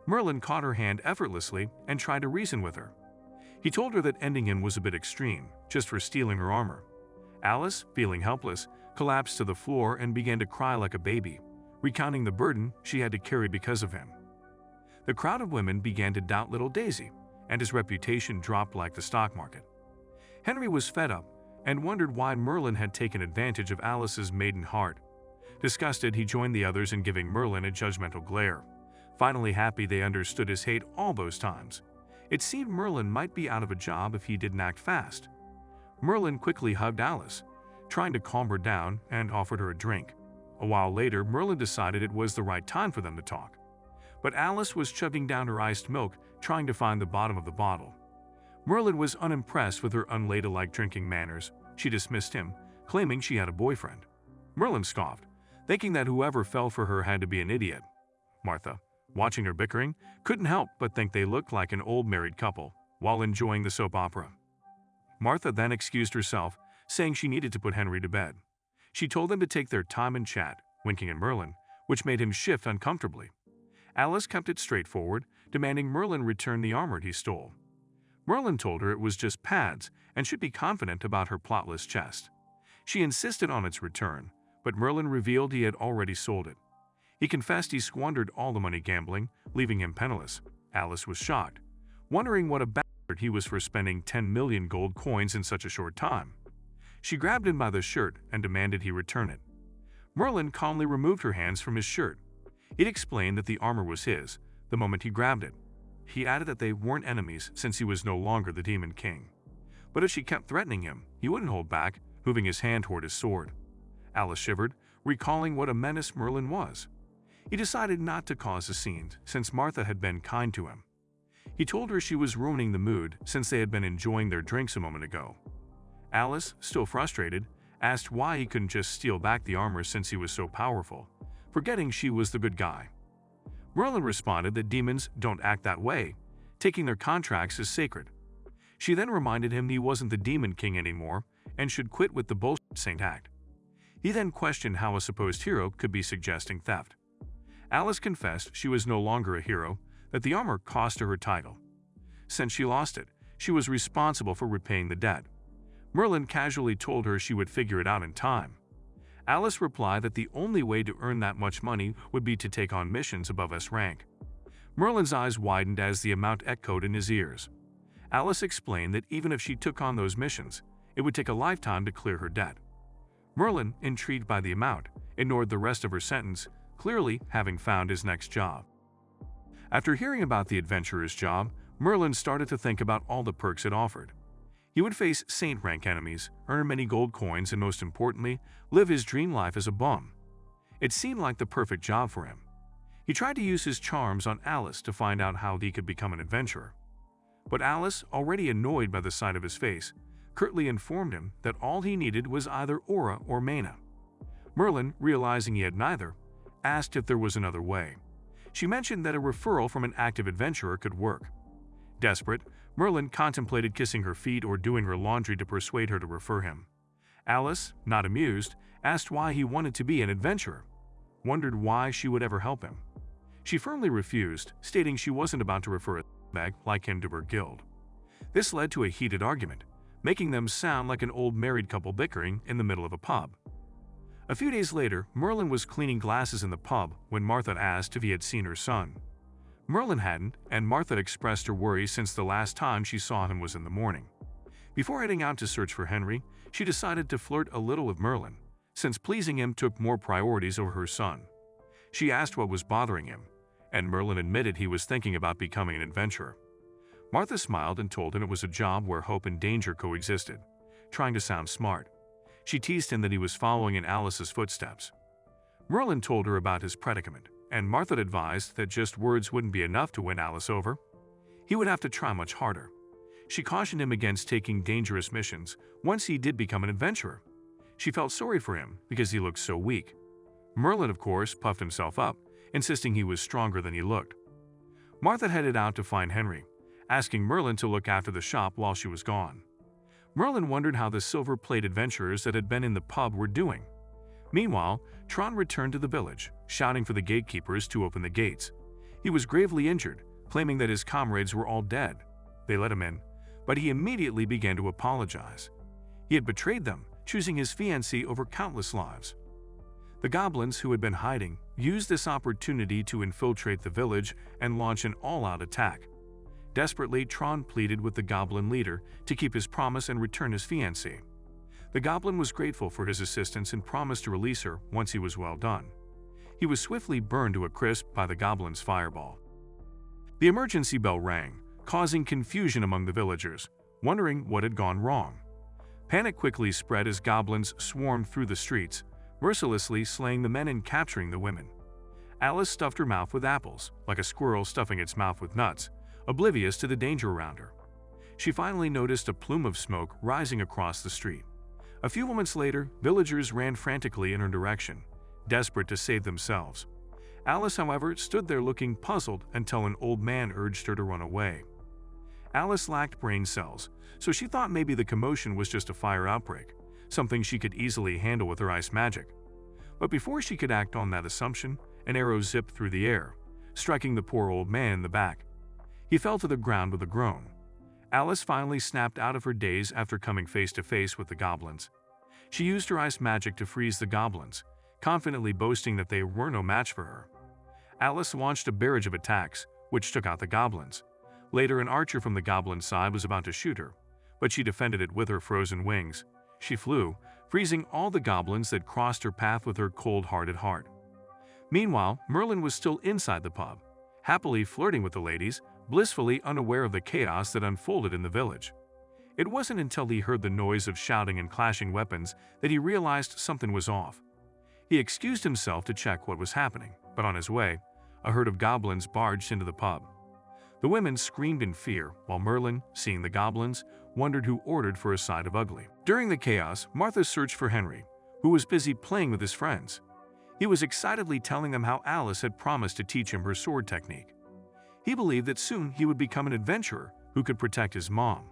Merlin caught her hand effortlessly and tried to reason with her. He told her that ending him was a bit extreme, just for stealing her armor. Alice, feeling helpless, collapsed to the floor and began to cry like a baby, recounting the burden she had to carry because of him. The crowd of women began to doubt little Daisy, and his reputation dropped like the stock market. Henry was fed up and wondered why Merlin had taken advantage of Alice's maiden heart. Disgusted, he joined the others in giving Merlin a judgmental glare. Finally happy they understood his hate all those times. It seemed Merlin might be out of a job if he didn't act fast. Merlin quickly hugged Alice, trying to calm her down, and offered her a drink. A while later, Merlin decided it was the right time for them to talk. But Alice was chugging down her iced milk, trying to find the bottom of the bottle. Merlin was unimpressed with her unladylike drinking manners. She dismissed him, claiming she had a boyfriend. Merlin scoffed, thinking that whoever fell for her had to be an idiot. Martha, watching her bickering, couldn't help but think they looked like an old married couple while enjoying the soap opera. Martha then excused herself, saying she needed to put Henry to bed. She told them to take their time and chat, winking at Merlin, which made him shift uncomfortably. Alice kept it straightforward, demanding Merlin return the armor he stole. Merlin told her it was just pads and should be confident about her plotless chest. She insisted on its return, but Merlin revealed he had already sold it. He confessed he squandered all the money gambling, leaving him penniless. Alice was shocked, wondering what a bastard he was for spending 10 million gold coins in such a short time. She grabbed him by the shirt and demanded he return it. Merlin calmly removed her hands from his shirt. He'd explained that the armor was his the moment he grabbed it. He added that they weren't enemies since he was no longer the Demon King. But if she kept threatening him, he wouldn't hold back, moving his hand toward his sword. Alice shivered, recalling what a menace Merlin was. He decided not to cause a scene, since Martha had been kind to him. He told her she was ruining the mood since they had been enjoying their drinks a moment ago. Alice, still frustrated, asked why he couldn't just steal back the armor since he was so powerful, forgetting she was the good guy. Merlin responded that demons don't act that way, taking their contracts as sacred. She then reminded him he wasn't the Demon King anymore and should quit with the bullshit Saint act. He then questioned how a supposed hero could be suggesting theft. Alice confessed she was no longer a hero, that the armor cost her her title. Since she lost it, she was responsible for repaying the debt. Merlin casually told her she would figure it out in time. Alice replied that the only way to earn that much money would be to take on missions above S rank. Merlin's eyes widened as the amount echoed in his ears. Alice explained that even if she took on those missions, it would take a lifetime to clear her debt. Merlin, intrigued by the amount, ignored the rest of her sentence, clearly having found his next job. After hearing about the adventurer's job, Merlin started to think about all the perks it offered. He would face saint-rank enemies, earn many gold coins, and most importantly, live his dream life as a bum. It seemed like the perfect job for him. He tried to use his charms on Alice to find out how he could become an adventurer. But Alice, already annoyed by the sight of his face, curtly informed him that all he needed was either aura or mana. Merlin, realizing he had neither, asked if there was another way. She mentioned that a referral from an active adventurer could work. Desperate, Merlin contemplated kissing her feet or doing her laundry to persuade her to refer him. Alice, not amused, asked why he wanted to be an adventurer, wondered why she would ever help him. She firmly refused, stating she wasn't about to refer a bag like him to her guild. This led to a heated argument, making them sound like an old married couple bickering in the middle of a pub. A few days later, Merlin was cleaning glasses in the pub when Martha asked if he had seen her son. Merlin hadn't, and Martha expressed her worry since the last time she saw him was in the morning. Before heading out to search for Henry, she decided to flirt a little with Merlin, since pleasing him took more priorities over her son. She asked what was bothering him, and Merlin admitted he was thinking about becoming an adventurer. Martha smiled and told him it was a job where hope and danger coexisted, trying to sound smart. She teased him that he was following in Alice's footsteps. Merlin told her about his predicament, and Martha advised that just words wouldn't be enough to win Alice over. He would have to try much harder. She cautioned him against taking dangerous missions once he did become an adventurer. She felt sorry for him because he looked so weak. Merlin, of course, puffed himself up, insisting he was stronger than he looked. Martha headed out to find Henry, asking Merlin to look after the shop while she was gone. Merlin wondered how the silver-plate adventurers that had been in the pub were doing. Meanwhile, Tron returned to the village, shouting for the gatekeepers to open the gates. He was gravely injured, claiming that his comrades were all dead. They let him in, but he immediately began to apologize. He had betrayed them, choosing his fiancée over countless lives. The goblins who had been hiding used this opportunity to infiltrate the village and launch an all-out attack. Desperately, Tron pleaded with the goblin leader to keep his promise and return his fiancée. The goblin was grateful for his assistance and promised to release her once he was well done. He was swiftly burned to a crisp by the goblin's fireball. The emergency bell rang, causing confusion among the villagers, wondering what had gone wrong. Panic quickly spread as goblins swarmed through the streets, mercilessly slaying the men and capturing the women. Alice stuffed her mouth with apples, like a squirrel stuffing its mouth with nuts, oblivious to the danger around her. She finally noticed a plume of smoke rising across the street. A few moments later, villagers ran frantically in her direction, desperate to save themselves. Alice, however, stood there looking puzzled until an old man urged her to run away. Alice lacked brain cells, so she thought maybe the commotion was just a fire outbreak, something she could easily handle with her ice magic. But before she could act on that assumption, an arrow zipped through the air, striking the poor old man in the back. He fell to the ground with a groan. Alice finally snapped out of her daze after coming face to face with the goblins. She used her ice magic to freeze the goblins, confidently boasting that they were no match for her. Alice launched a barrage of attacks, which took out the goblins. Later, an archer from the goblin side was about to shoot her, but she defended it with her frozen wings. She flew, freezing all the goblins that crossed her path with her cold-hearted heart. Meanwhile, Merlin was still inside the pub, happily flirting with the ladies, blissfully unaware of the chaos that unfolded in the village. It wasn't until he heard the noise of shouting and clashing weapons that he realized something was off. He excused himself to check what was happening, but on his way, a herd of goblins barged into the pub. The women screamed in fear, while Merlin, seeing the goblins, wondered who ordered for a side of ugly. During the chaos, Martha searched for Henry, who was busy playing with his friends. He was excitedly telling them how Alice had promised to teach him her sword technique. He believed that soon he would become an adventurer who could protect his mom.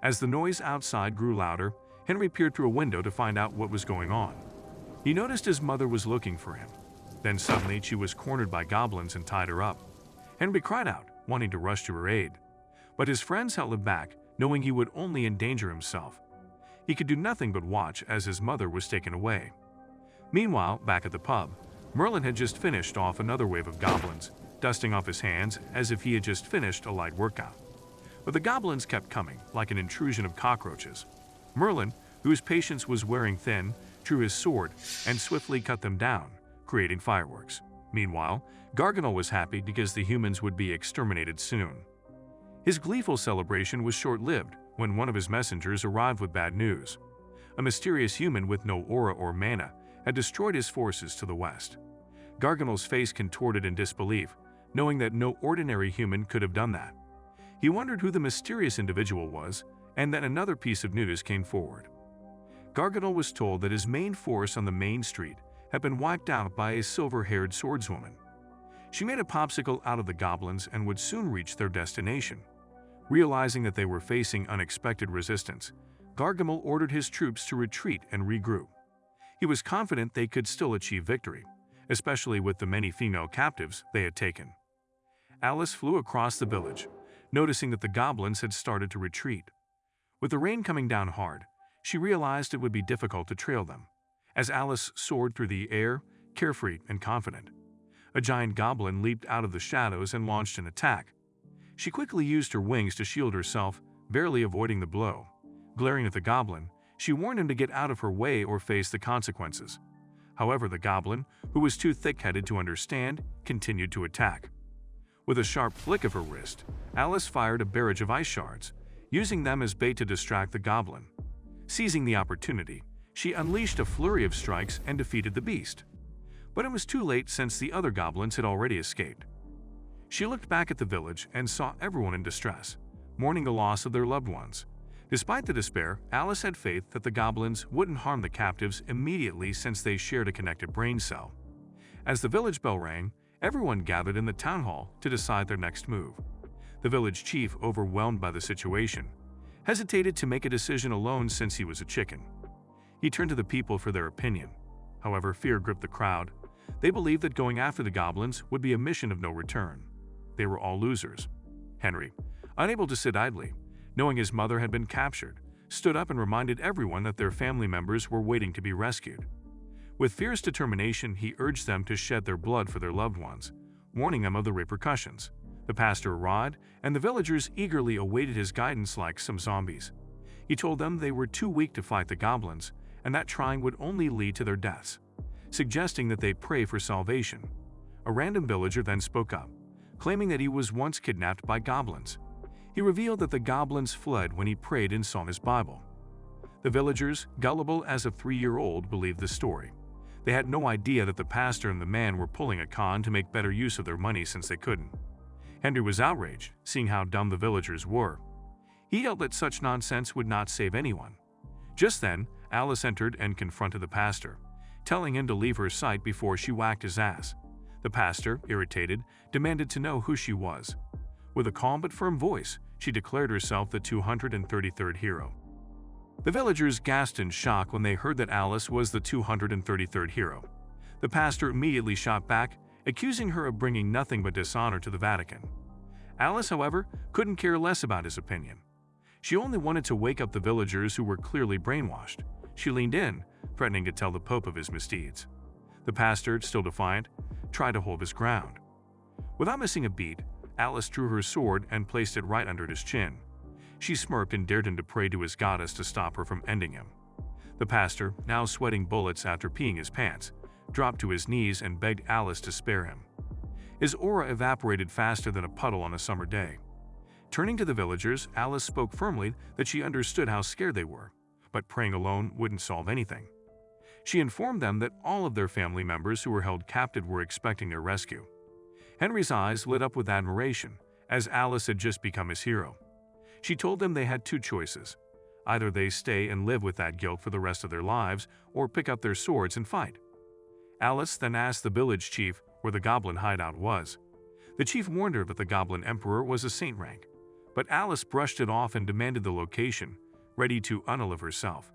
As the noise outside grew louder, Henry peered through a window to find out what was going on. He noticed his mother was looking for him. Then suddenly she was cornered by goblins and tied her up. Henry cried out, wanting to rush to her aid. But his friends held him back, knowing he would only endanger himself. He could do nothing but watch as his mother was taken away. Meanwhile, back at the pub, Merlin had just finished off another wave of goblins, dusting off his hands as if he had just finished a light workout. But the goblins kept coming, like an intrusion of cockroaches. Merlin, whose patience was wearing thin, drew his sword and swiftly cut them down, creating fireworks. Meanwhile, Gargamel was happy because the humans would be exterminated soon. His gleeful celebration was short-lived when one of his messengers arrived with bad news. A mysterious human with no aura or mana had destroyed his forces to the west. Gargamel's face contorted in disbelief, knowing that no ordinary human could have done that. He wondered who the mysterious individual was, and then another piece of news came forward. Gargamel was told that his main force on the main street had been wiped out by a silver-haired swordswoman. She made a popsicle out of the goblins and would soon reach their destination. Realizing that they were facing unexpected resistance, Gargamel ordered his troops to retreat and regroup. He was confident they could still achieve victory, especially with the many female captives they had taken. Alice flew across the village, noticing that the goblins had started to retreat. With the rain coming down hard, she realized it would be difficult to trail them, as Alice soared through the air, carefree and confident. A giant goblin leaped out of the shadows and launched an attack. She quickly used her wings to shield herself, barely avoiding the blow. Glaring at the goblin, she warned him to get out of her way or face the consequences. However, the goblin, who was too thick-headed to understand, continued to attack. With a sharp flick of her wrist, Alice fired a barrage of ice shards, using them as bait to distract the goblin. Seizing the opportunity, she unleashed a flurry of strikes and defeated the beast. But it was too late since the other goblins had already escaped. She looked back at the village and saw everyone in distress, mourning the loss of their loved ones. Despite the despair, Alice had faith that the goblins wouldn't harm the captives immediately since they shared a connected brain cell. As the village bell rang, everyone gathered in the town hall to decide their next move. The village chief, overwhelmed by the situation, hesitated to make a decision alone since he was a chicken. He turned to the people for their opinion. However, fear gripped the crowd. They believed that going after the goblins would be a mission of no return. They were all losers. Henry, unable to sit idly, knowing his mother had been captured, stood up and reminded everyone that their family members were waiting to be rescued. With fierce determination, he urged them to shed their blood for their loved ones, warning them of the repercussions. The pastor arrived, and the villagers eagerly awaited his guidance like some zombies. He told them they were too weak to fight the goblins, and that trying would only lead to their deaths, suggesting that they pray for salvation. A random villager then spoke up, claiming that he was once kidnapped by goblins. He revealed that the goblins fled when he prayed and saw his Bible. The villagers, gullible as a 3-year-old, believed the story. They had no idea that the pastor and the man were pulling a con to make better use of their money since they couldn't. Henry was outraged, seeing how dumb the villagers were. He yelled that such nonsense would not save anyone. Just then, Alice entered and confronted the pastor, telling him to leave her sight before she whacked his ass. The pastor, irritated, demanded to know who she was. With a calm but firm voice, she declared herself the 233rd hero. The villagers gasped in shock when they heard that Alice was the 233rd hero. The pastor immediately shot back, accusing her of bringing nothing but dishonor to the Vatican. Alice, however, couldn't care less about his opinion. She only wanted to wake up the villagers who were clearly brainwashed. She leaned in, threatening to tell the Pope of his misdeeds. The pastor, still defiant, tried to hold his ground. Without missing a beat, Alice drew her sword and placed it right under his chin. She smirked and dared him to pray to his goddess to stop her from ending him. The pastor, now sweating bullets after peeing his pants, dropped to his knees and begged Alice to spare him. His aura evaporated faster than a puddle on a summer day. Turning to the villagers, Alice spoke firmly that she understood how scared they were, but praying alone wouldn't solve anything. She informed them that all of their family members who were held captive were expecting their rescue. Henry's eyes lit up with admiration, as Alice had just become his hero. She told them they had two choices. Either they stay and live with that guilt for the rest of their lives, or pick up their swords and fight. Alice then asked the village chief where the goblin hideout was. The chief warned her that the goblin emperor was a saint rank, but Alice brushed it off and demanded the location, ready to unalive herself.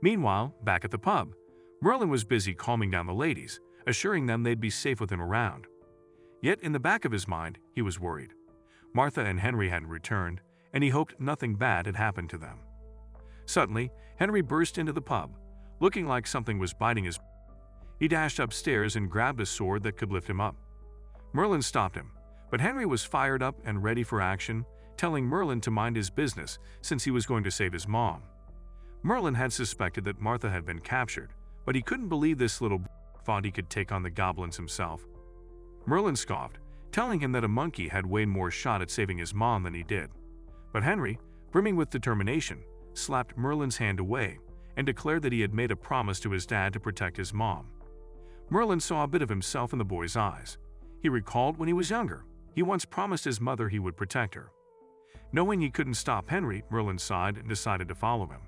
Meanwhile, back at the pub, Merlin was busy calming down the ladies, assuring them they'd be safe with him around. Yet in the back of his mind, he was worried. Martha and Henry hadn't returned, and he hoped nothing bad had happened to them. Suddenly, Henry burst into the pub, looking like something was biting his. He dashed upstairs and grabbed a sword that could lift him up. Merlin stopped him, but Henry was fired up and ready for action, telling Merlin to mind his business since he was going to save his mom. Merlin had suspected that Martha had been captured, but he couldn't believe this little thought he could take on the goblins himself. Merlin scoffed, telling him that a monkey had way more shot at saving his mom than he did. But Henry, brimming with determination, slapped Merlin's hand away and declared that he had made a promise to his dad to protect his mom. Merlin saw a bit of himself in the boy's eyes. He recalled when he was younger, he once promised his mother he would protect her. Knowing he couldn't stop Henry, Merlin sighed and decided to follow him.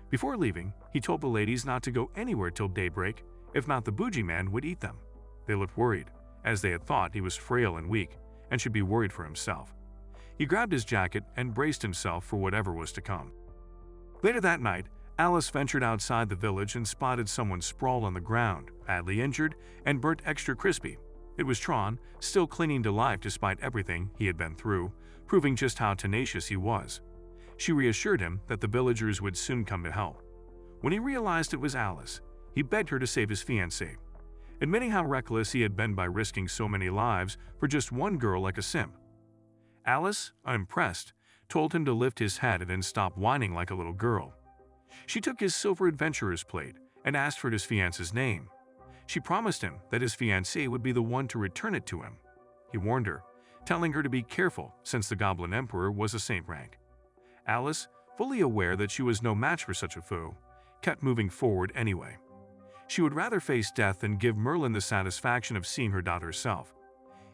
Before leaving, he told the ladies not to go anywhere till daybreak, if not the bougie man would eat them. They looked worried, as they had thought he was frail and weak and should be worried for himself. He grabbed his jacket and braced himself for whatever was to come. Later that night, Alice ventured outside the village and spotted someone sprawled on the ground, badly injured and burnt extra crispy. It was Tron, still clinging to life despite everything he had been through, proving just how tenacious he was. She reassured him that the villagers would soon come to help. When he realized it was Alice, he begged her to save his fiancée, admitting how reckless he had been by risking so many lives for just one girl like a simp. Alice, unimpressed, told him to lift his head and stop whining like a little girl. She took his silver adventurer's plate and asked for his fiancée's name. She promised him that his fiancée would be the one to return it to him. He warned her, telling her to be careful since the Goblin Emperor was a saint rank. Alice, fully aware that she was no match for such a foe, kept moving forward anyway. She would rather face death than give Merlin the satisfaction of seeing her daughter herself.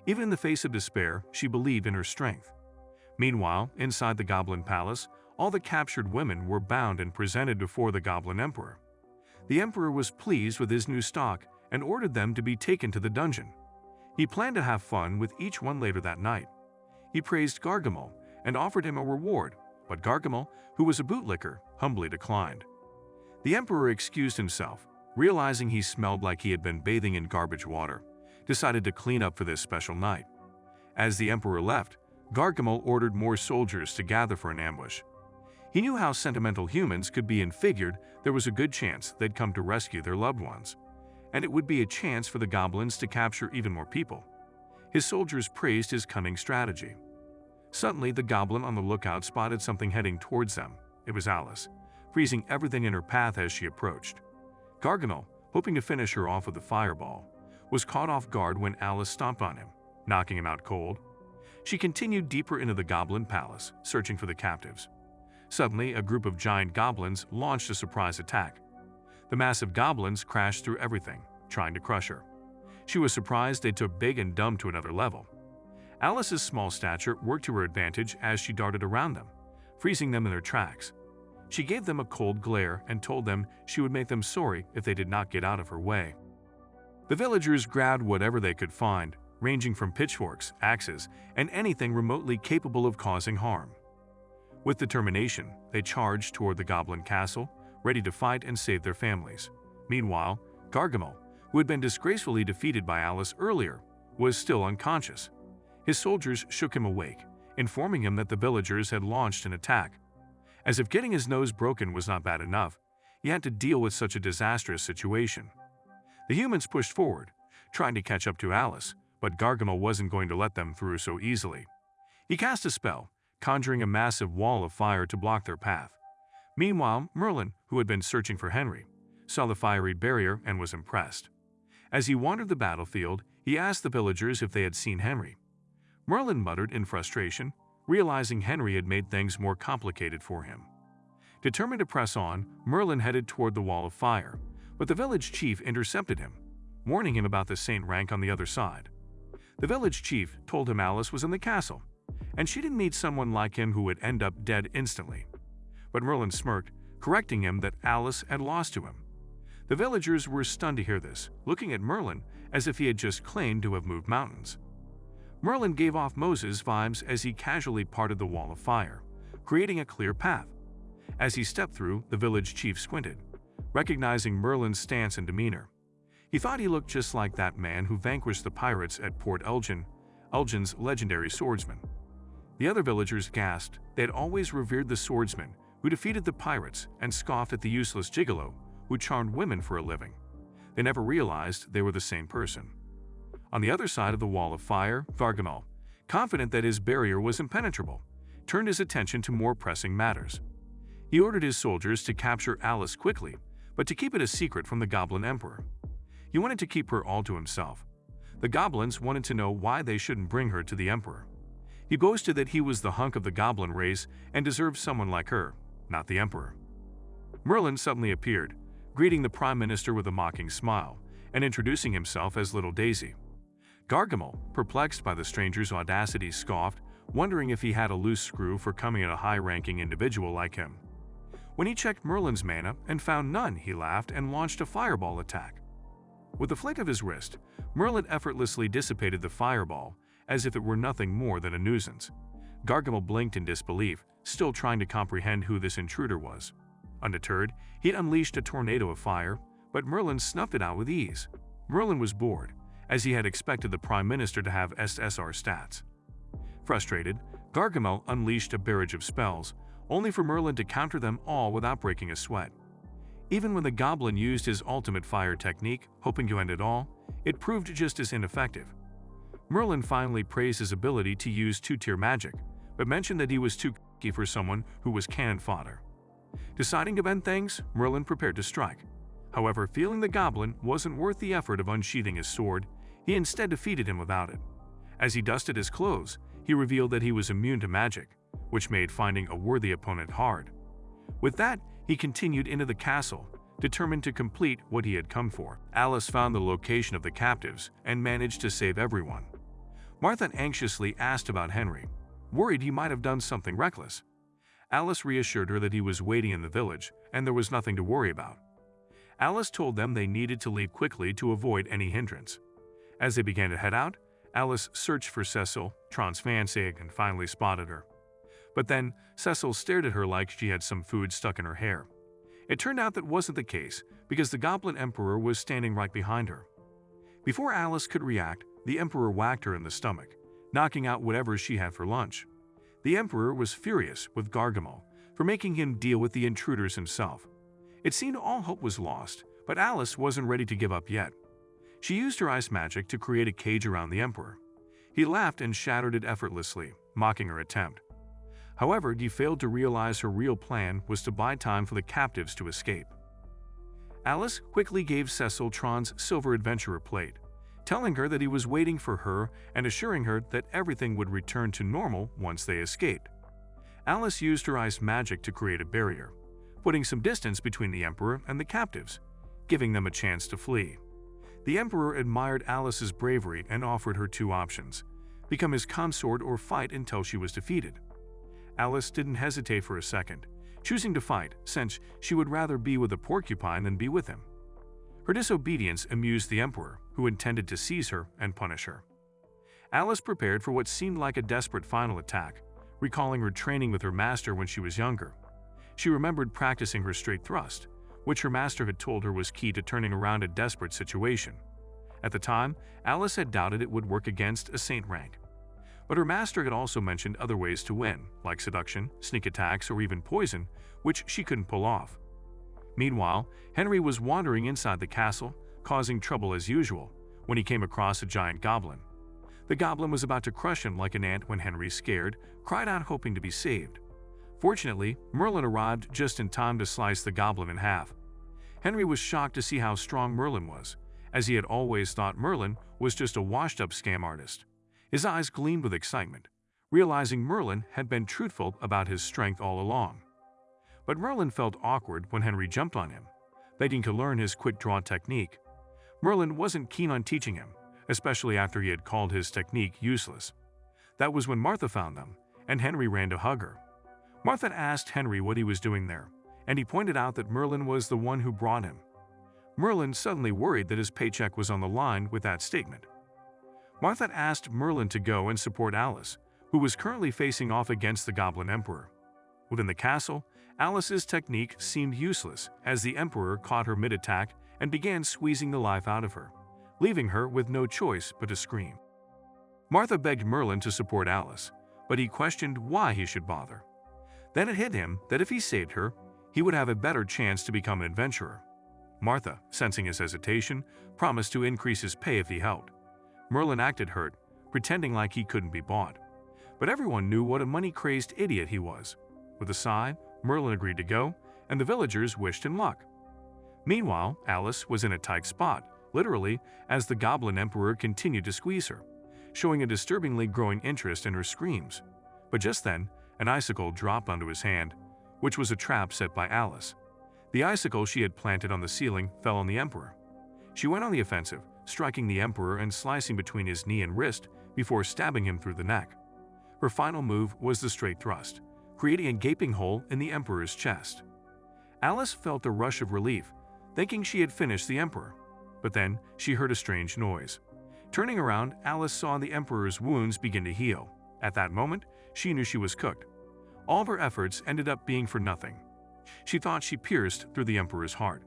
Even in the face of despair, she believed in her strength. Meanwhile, inside the Goblin Palace, all the captured women were bound and presented before the Goblin Emperor. The Emperor was pleased with his new stock and ordered them to be taken to the dungeon. He planned to have fun with each one later that night. He praised Gargamel and offered him a reward, but Gargamel, who was a bootlicker, humbly declined. The Emperor excused himself, realizing he smelled like he had been bathing in garbage water, decided to clean up for this special night. As the Emperor left, Gargamel ordered more soldiers to gather for an ambush. He knew how sentimental humans could be and figured there was a good chance they'd come to rescue their loved ones, and it would be a chance for the goblins to capture even more people. His soldiers praised his cunning strategy. Suddenly, the goblin on the lookout spotted something heading towards them. It was Alice, freezing everything in her path as she approached. Gargamel, hoping to finish her off with a fireball, was caught off guard when Alice stomped on him, knocking him out cold. She continued deeper into the Goblin Palace, searching for the captives. Suddenly, a group of giant goblins launched a surprise attack. The massive goblins crashed through everything, trying to crush her. She was surprised they took big and dumb to another level. Alice's small stature worked to her advantage as she darted around them, freezing them in their tracks. She gave them a cold glare and told them she would make them sorry if they did not get out of her way. The villagers grabbed whatever they could find, ranging from pitchforks, axes, and anything remotely capable of causing harm. With determination, they charged toward the Goblin Castle, ready to fight and save their families. Meanwhile, Gargamel, who had been disgracefully defeated by Alice earlier, was still unconscious. His soldiers shook him awake, informing him that the villagers had launched an attack. As if getting his nose broken was not bad enough, he had to deal with such a disastrous situation. The humans pushed forward, trying to catch up to Alice, but Gargamel wasn't going to let them through so easily. He cast a spell, conjuring a massive wall of fire to block their path. Meanwhile, Merlin, who had been searching for Henry, saw the fiery barrier and was impressed. As he wandered the battlefield, he asked the villagers if they had seen Henry. Merlin muttered in frustration, realizing Henry had made things more complicated for him. Determined to press on, Merlin headed toward the wall of fire, but the village chief intercepted him, warning him about the saint rank on the other side. The village chief told him Alice was in the castle, and she didn't need someone like him who would end up dead instantly. But Merlin smirked, correcting him that Alice had lost to him. The villagers were stunned to hear this, looking at Merlin as if he had just claimed to have moved mountains. Merlin gave off Moses vibes as he casually parted the wall of fire, creating a clear path. As he stepped through, the village chief squinted, recognizing Merlin's stance and demeanor. He thought he looked just like that man who vanquished the pirates at Port Elgin, Elgin's legendary swordsman. The other villagers gasped. They had always revered the swordsman who defeated the pirates and scoffed at the useless gigolo who charmed women for a living. They never realized they were the same person. On the other side of the wall of fire, Gargamel, confident that his barrier was impenetrable, turned his attention to more pressing matters. He ordered his soldiers to capture Alice quickly, but to keep it a secret from the Goblin Emperor. He wanted to keep her all to himself. The goblins wanted to know why they shouldn't bring her to the emperor. He boasted that he was the hunk of the goblin race and deserved someone like her, not the emperor. Merlin suddenly appeared, greeting the prime minister with a mocking smile and introducing himself as Little Daisy. Gargamel, perplexed by the stranger's audacity, scoffed, wondering if he had a loose screw for coming at a high-ranking individual like him. When he checked Merlin's mana and found none, he laughed and launched a fireball attack. With a flick of his wrist, Merlin effortlessly dissipated the fireball, as if it were nothing more than a nuisance. Gargamel blinked in disbelief, still trying to comprehend who this intruder was. Undeterred, he'd unleashed a tornado of fire, but Merlin snuffed it out with ease. Merlin was bored, as he had expected the Prime Minister to have SSR stats. Frustrated, Gargamel unleashed a barrage of spells, only for Merlin to counter them all without breaking a sweat. Even when the goblin used his ultimate fire technique, hoping to end it all, it proved just as ineffective. Merlin finally praised his ability to use two-tier magic, but mentioned that he was too cocky for someone who was cannon fodder. Deciding to bend things, Merlin prepared to strike. However, feeling the goblin wasn't worth the effort of unsheathing his sword, he instead defeated him without it. As he dusted his clothes, he revealed that he was immune to magic, which made finding a worthy opponent hard. With that, he continued into the castle, determined to complete what he had come for. Alice found the location of the captives and managed to save everyone. Martha anxiously asked about Henry, worried he might have done something reckless. Alice reassured her that he was waiting in the village and there was nothing to worry about. Alice told them they needed to leave quickly to avoid any hindrance. As they began to head out, Alice searched for Cecil, Tron's fiancée, and finally spotted her. But then, Cecil stared at her like she had some food stuck in her hair. It turned out that wasn't the case, because the Goblin Emperor was standing right behind her. Before Alice could react, the Emperor whacked her in the stomach, knocking out whatever she had for lunch. The Emperor was furious with Gargamel for making him deal with the intruders himself. It seemed all hope was lost, but Alice wasn't ready to give up yet. She used her ice magic to create a cage around the Emperor. He laughed and shattered it effortlessly, mocking her attempt. However, he failed to realize her real plan was to buy time for the captives to escape. Alice quickly gave Cecil Tron's silver adventurer plate, telling her that he was waiting for her and assuring her that everything would return to normal once they escaped. Alice used her ice magic to create a barrier, putting some distance between the Emperor and the captives, giving them a chance to flee. The Emperor admired Alice's bravery and offered her two options: become his consort or fight until she was defeated. Alice didn't hesitate for a second, choosing to fight since she would rather be with a porcupine than be with him. Her disobedience amused the Emperor, who intended to seize her and punish her. Alice prepared for what seemed like a desperate final attack, recalling her training with her master when she was younger. She remembered practicing her straight thrust, which her master had told her was key to turning around a desperate situation. At the time, Alice had doubted it would work against a saint rank. But her master had also mentioned other ways to win, like seduction, sneak attacks, or even poison, which she couldn't pull off. Meanwhile, Henry was wandering inside the castle, causing trouble as usual, when he came across a giant goblin. The goblin was about to crush him like an ant when Henry, scared, cried out hoping to be saved. Fortunately, Merlin arrived just in time to slice the goblin in half. Henry was shocked to see how strong Merlin was, as he had always thought Merlin was just a washed-up scam artist. His eyes gleamed with excitement, realizing Merlin had been truthful about his strength all along. But Merlin felt awkward when Henry jumped on him, begging to learn his quick-draw technique. Merlin wasn't keen on teaching him, especially after he had called his technique useless. That was when Martha found them, and Henry ran to hug her. Martha asked Henry what he was doing there, and he pointed out that Merlin was the one who brought him. Merlin suddenly worried that his paycheck was on the line with that statement. Martha asked Merlin to go and support Alice, who was currently facing off against the Goblin Emperor. Within the castle, Alice's technique seemed useless as the Emperor caught her mid-attack and began squeezing the life out of her, leaving her with no choice but to scream. Martha begged Merlin to support Alice, but he questioned why he should bother. Then it hit him that if he saved her, he would have a better chance to become an adventurer. Martha, sensing his hesitation, promised to increase his pay if he helped. Merlin acted hurt, pretending like he couldn't be bought. But everyone knew what a money-crazed idiot he was. With a sigh, Merlin agreed to go, and the villagers wished him luck. Meanwhile, Alice was in a tight spot, literally, as the Goblin Emperor continued to squeeze her, showing a disturbingly growing interest in her screams. But just then, an icicle dropped onto his hand, which was a trap set by Alice. The icicle she had planted on the ceiling fell on the Emperor. She went on the offensive, striking the Emperor and slicing between his knee and wrist before stabbing him through the neck. Her final move was the straight thrust, creating a gaping hole in the Emperor's chest. Alice felt a rush of relief, thinking she had finished the Emperor. But then she heard a strange noise. Turning around, Alice saw the Emperor's wounds begin to heal. At that moment, she knew she was cooked. All of her efforts ended up being for nothing. She thought she pierced through the Emperor's heart.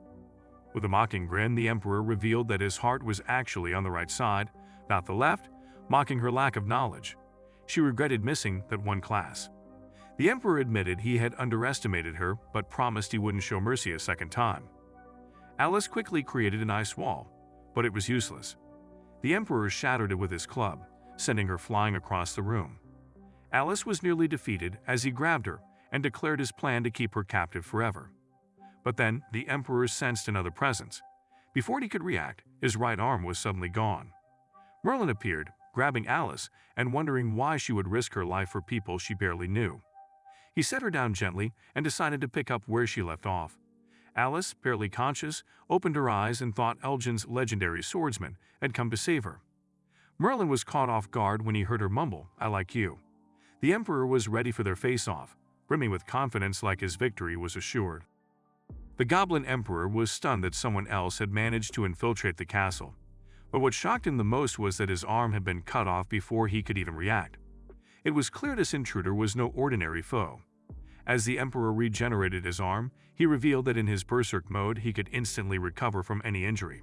With a mocking grin, the Emperor revealed that his heart was actually on the right side, not the left, mocking her lack of knowledge. She regretted missing that one class. The Emperor admitted he had underestimated her, but promised he wouldn't show mercy a second time. Alice quickly created an ice wall, but it was useless. The Emperor shattered it with his club, sending her flying across the room. Alice was nearly defeated as he grabbed her and declared his plan to keep her captive forever. But then the Emperor sensed another presence. Before he could react, his right arm was suddenly gone. Merlin appeared, grabbing Alice and wondering why she would risk her life for people she barely knew. He set her down gently and decided to pick up where she left off. Alice, barely conscious, opened her eyes and thought Elgin's legendary swordsman had come to save her. Merlin was caught off guard when he heard her mumble, "I like you." The Emperor was ready for their face-off, brimming with confidence like his victory was assured. The Goblin Emperor was stunned that someone else had managed to infiltrate the castle, but what shocked him the most was that his arm had been cut off before he could even react. It was clear this intruder was no ordinary foe. As the Emperor regenerated his arm, he revealed that in his berserk mode he could instantly recover from any injury.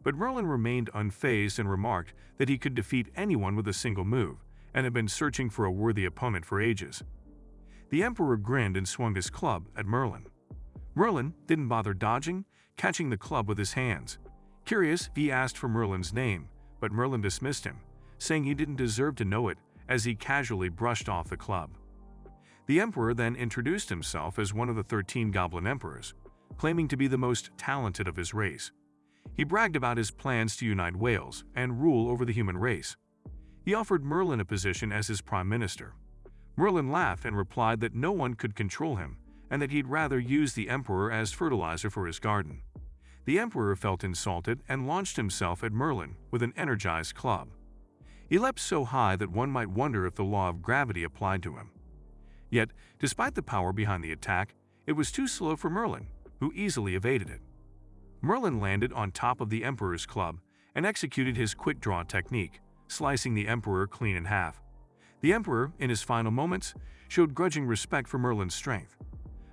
But Merlin remained unfazed and remarked that he could defeat anyone with a single move, and had been searching for a worthy opponent for ages. The Emperor grinned and swung his club at Merlin. Merlin didn't bother dodging, catching the club with his hands. Curious, he asked for Merlin's name, but Merlin dismissed him, saying he didn't deserve to know it as he casually brushed off the club. The Emperor then introduced himself as one of the 13 Goblin Emperors, claiming to be the most talented of his race. He bragged about his plans to unite Wales and rule over the human race. He offered Merlin a position as his prime minister. Merlin laughed and replied that no one could control him and that he'd rather use the Emperor as fertilizer for his garden. The Emperor felt insulted and launched himself at Merlin with an energized club. He leapt so high that one might wonder if the law of gravity applied to him. Yet, despite the power behind the attack, it was too slow for Merlin, who easily evaded it. Merlin landed on top of the Emperor's club and executed his quick-draw technique, slicing the Emperor clean in half. The Emperor, in his final moments, showed grudging respect for Merlin's strength.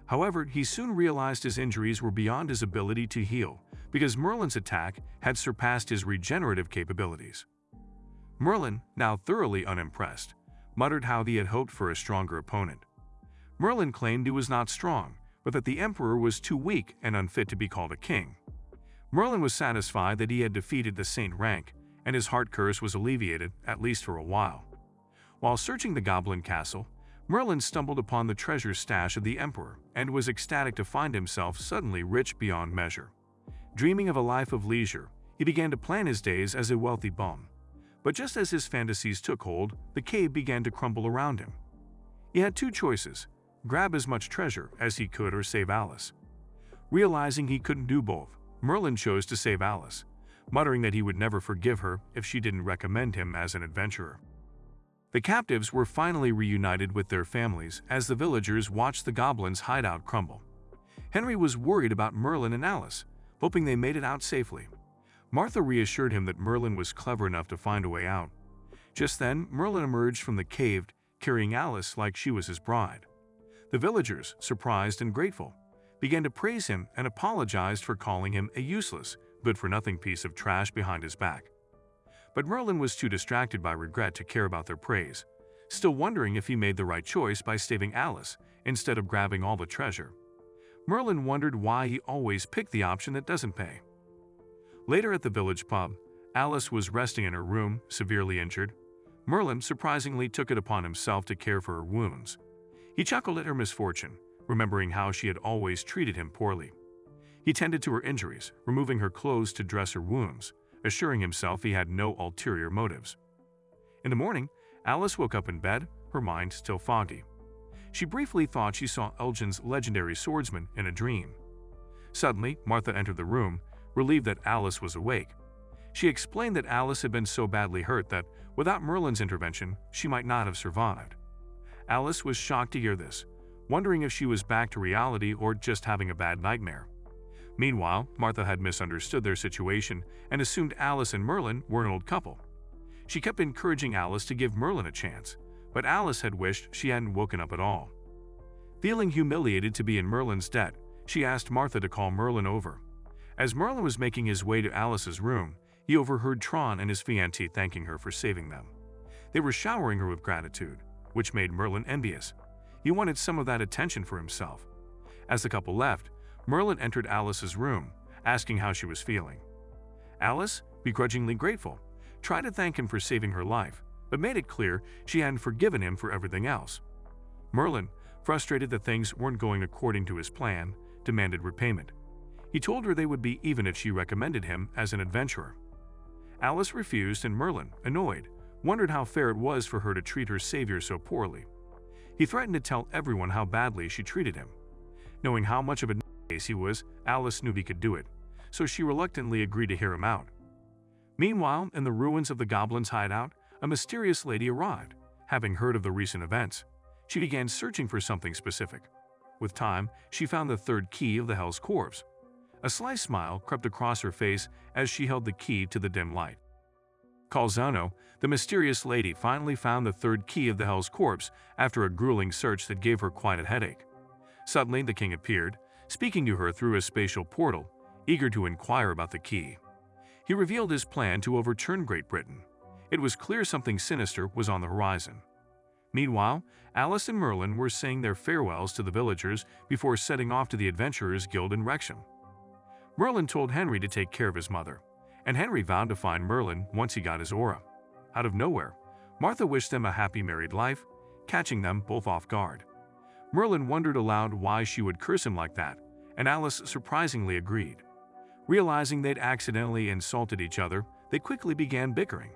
However, he soon realized his injuries were beyond his ability to heal because Merlin's attack had surpassed his regenerative capabilities. Merlin, now thoroughly unimpressed, muttered how he had hoped for a stronger opponent. Merlin claimed he was not strong, but that the Emperor was too weak and unfit to be called a king. Merlin was satisfied that he had defeated the saint rank, and his heart curse was alleviated, at least for a while. While searching the Goblin Castle, Merlin stumbled upon the treasure stash of the Emperor and was ecstatic to find himself suddenly rich beyond measure. Dreaming of a life of leisure, he began to plan his days as a wealthy bum. But just as his fantasies took hold, the cave began to crumble around him. He had two choices: grab as much treasure as he could or save Alice. Realizing he couldn't do both, Merlin chose to save Alice, muttering that he would never forgive her if she didn't recommend him as an adventurer. The captives were finally reunited with their families as the villagers watched the goblins' hideout crumble. Henry was worried about Merlin and Alice, hoping they made it out safely. Martha reassured him that Merlin was clever enough to find a way out. Just then, Merlin emerged from the cave, carrying Alice like she was his bride. The villagers, surprised and grateful, began to praise him and apologized for calling him a useless, good-for-nothing piece of trash behind his back. But Merlin was too distracted by regret to care about their praise, still wondering if he made the right choice by saving Alice instead of grabbing all the treasure. Merlin wondered why he always picked the option that doesn't pay. Later at the village pub, Alice was resting in her room, severely injured. Merlin surprisingly took it upon himself to care for her wounds. He chuckled at her misfortune, remembering how she had always treated him poorly. He tended to her injuries, removing her clothes to dress her wounds, assuring himself he had no ulterior motives. In the morning, Alice woke up in bed, her mind still foggy. She briefly thought she saw Elgin's legendary swordsman in a dream. Suddenly, Martha entered the room, relieved that Alice was awake. She explained that Alice had been so badly hurt that, without Merlin's intervention, she might not have survived. Alice was shocked to hear this, wondering if she was back to reality or just having a bad nightmare. Meanwhile, Martha had misunderstood their situation and assumed Alice and Merlin were an old couple. She kept encouraging Alice to give Merlin a chance, but Alice had wished she hadn't woken up at all. Feeling humiliated to be in Merlin's debt, she asked Martha to call Merlin over. As Merlin was making his way to Alice's room, he overheard Tron and his fiancée thanking her for saving them. They were showering her with gratitude, which made Merlin envious. He wanted some of that attention for himself. As the couple left, Merlin entered Alice's room, asking how she was feeling. Alice, begrudgingly grateful, tried to thank him for saving her life, but made it clear she hadn't forgiven him for everything else. Merlin, frustrated that things weren't going according to his plan, demanded repayment. He told her they would be even if she recommended him as an adventurer. Alice refused, and Merlin, annoyed, wondered how fair it was for her to treat her savior so poorly. He threatened to tell everyone how badly she treated him. Knowing how much of a case he was, Alice knew he could do it, so she reluctantly agreed to hear him out. Meanwhile, in the ruins of the Goblin's hideout, a mysterious lady arrived. Having heard of the recent events, she began searching for something specific. With time, she found the third key of the Hell's Corpse. A sly smile crept across her face as she held the key to the dim light. Calzano, the mysterious lady, finally found the third key of the Hell's Corpse after a grueling search that gave her quite a headache. Suddenly, the king appeared, speaking to her through a spatial portal, eager to inquire about the key. He revealed his plan to overturn Great Britain. It was clear something sinister was on the horizon. Meanwhile, Alice and Merlin were saying their farewells to the villagers before setting off to the Adventurers Guild in Wrexham. Merlin told Henry to take care of his mother, and Henry vowed to find Merlin once he got his aura. Out of nowhere, Martha wished them a happy married life, catching them both off guard. Merlin wondered aloud why she would curse him like that, and Alice surprisingly agreed. Realizing they'd accidentally insulted each other, they quickly began bickering.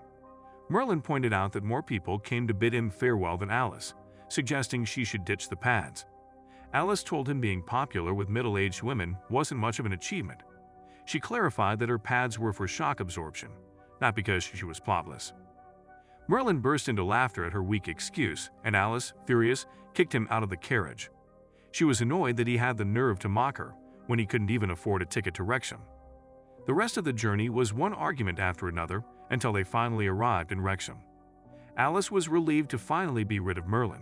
Merlin pointed out that more people came to bid him farewell than Alice, suggesting she should ditch the pads. Alice told him being popular with middle-aged women wasn't much of an achievement. She clarified that her pads were for shock absorption, not because she was plotless. Merlin burst into laughter at her weak excuse, and Alice, furious, kicked him out of the carriage. She was annoyed that he had the nerve to mock her when he couldn't even afford a ticket to Wrexham. The rest of the journey was one argument after another until they finally arrived in Wrexham. Alice was relieved to finally be rid of Merlin,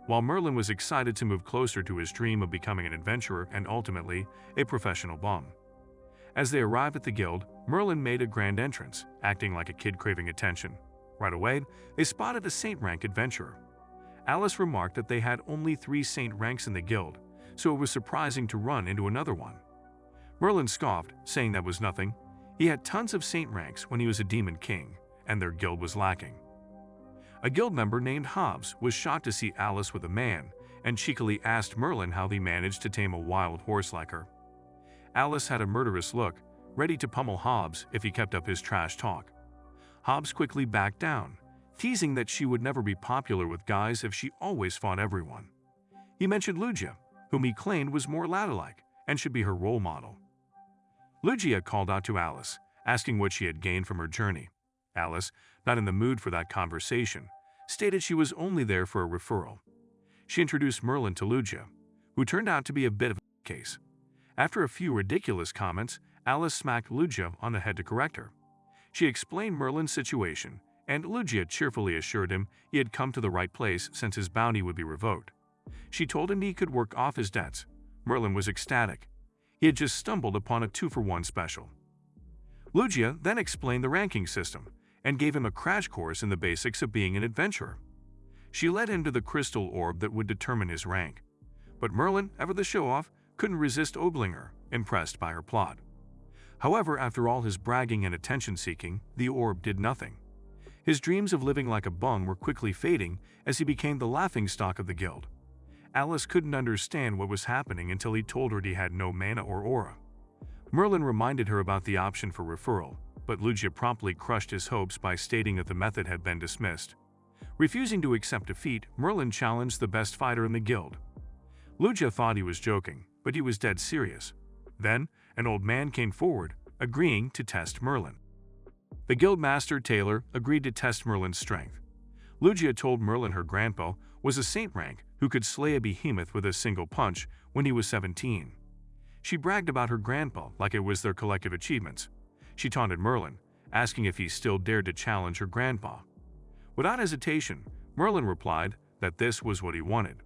while Merlin was excited to move closer to his dream of becoming an adventurer and ultimately a professional bum. As they arrived at the guild, Merlin made a grand entrance, acting like a kid craving attention. Right away, they spotted a saint rank adventurer. Alice remarked that they had only 3 saint ranks in the guild, so it was surprising to run into another one. Merlin scoffed, saying that was nothing. He had tons of saint ranks when he was a demon king, and their guild was lacking. A guild member named Hobbs was shocked to see Alice with a man, and cheekily asked Merlin how he managed to tame a wild horse like her. Alice had a murderous look, ready to pummel Hobbs if he kept up his trash talk. Hobbs quickly backed down, teasing that she would never be popular with guys if she always fought everyone. He mentioned Lugia, whom he claimed was more ladylike and should be her role model. Lugia called out to Alice, asking what she had gained from her journey. Alice, not in the mood for that conversation, stated she was only there for a referral. She introduced Merlin to Lugia, who turned out to be a bit of a case. After a few ridiculous comments, Alice smacked Lugia on the head to correct her. She explained Merlin's situation, and Lugia cheerfully assured him he had come to the right place since his bounty would be revoked. She told him he could work off his debts. Merlin was ecstatic. He had just stumbled upon a 2-for-1 special. Lugia then explained the ranking system and gave him a crash course in the basics of being an adventurer. She led him to the crystal orb that would determine his rank. But Merlin, ever the show-off, couldn't resist ogling her, impressed by her plot. However, after all his bragging and attention-seeking, the orb did nothing. His dreams of living like a bum were quickly fading as he became the laughingstock of the guild. Alice couldn't understand what was happening until he told her he had no mana or aura. Merlin reminded her about the option for referral, but Lucia promptly crushed his hopes by stating that the method had been dismissed. Refusing to accept defeat, Merlin challenged the best fighter in the guild. Lucia thought he was joking, but he was dead serious. Then, an old man came forward, agreeing to test Merlin. The guildmaster Taylor agreed to test Merlin's strength. Lucia told Merlin her grandpa was a saint rank who could slay a behemoth with a single punch when he was 17. She bragged about her grandpa like it was their collective achievements. She taunted Merlin, asking if he still dared to challenge her grandpa. Without hesitation, Merlin replied that this was what he wanted.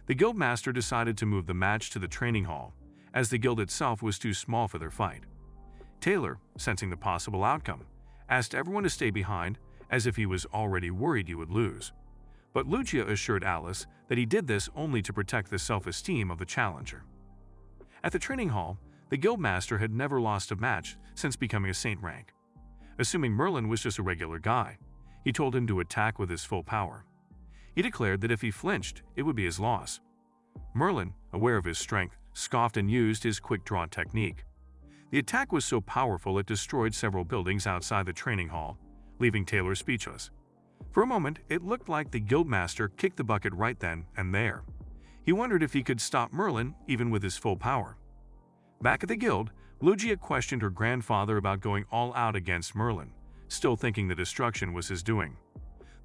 The guildmaster decided to move the match to the training hall, as the guild itself was too small for their fight. Taylor, sensing the possible outcome, asked everyone to stay behind, as if he was already worried he would lose. But Lucia assured Alice that he did this only to protect the self-esteem of the challenger. At the training hall, the guildmaster had never lost a match since becoming a saint rank. Assuming Merlin was just a regular guy, he told him to attack with his full power. He declared that if he flinched, it would be his loss. Merlin, aware of his strength, scoffed and used his quick-draw technique. The attack was so powerful it destroyed several buildings outside the training hall, leaving Taylor speechless. For a moment, it looked like the guildmaster kicked the bucket right then and there. He wondered if he could stop Merlin even with his full power. Back at the guild, Lucia questioned her grandfather about going all out against Merlin, still thinking the destruction was his doing.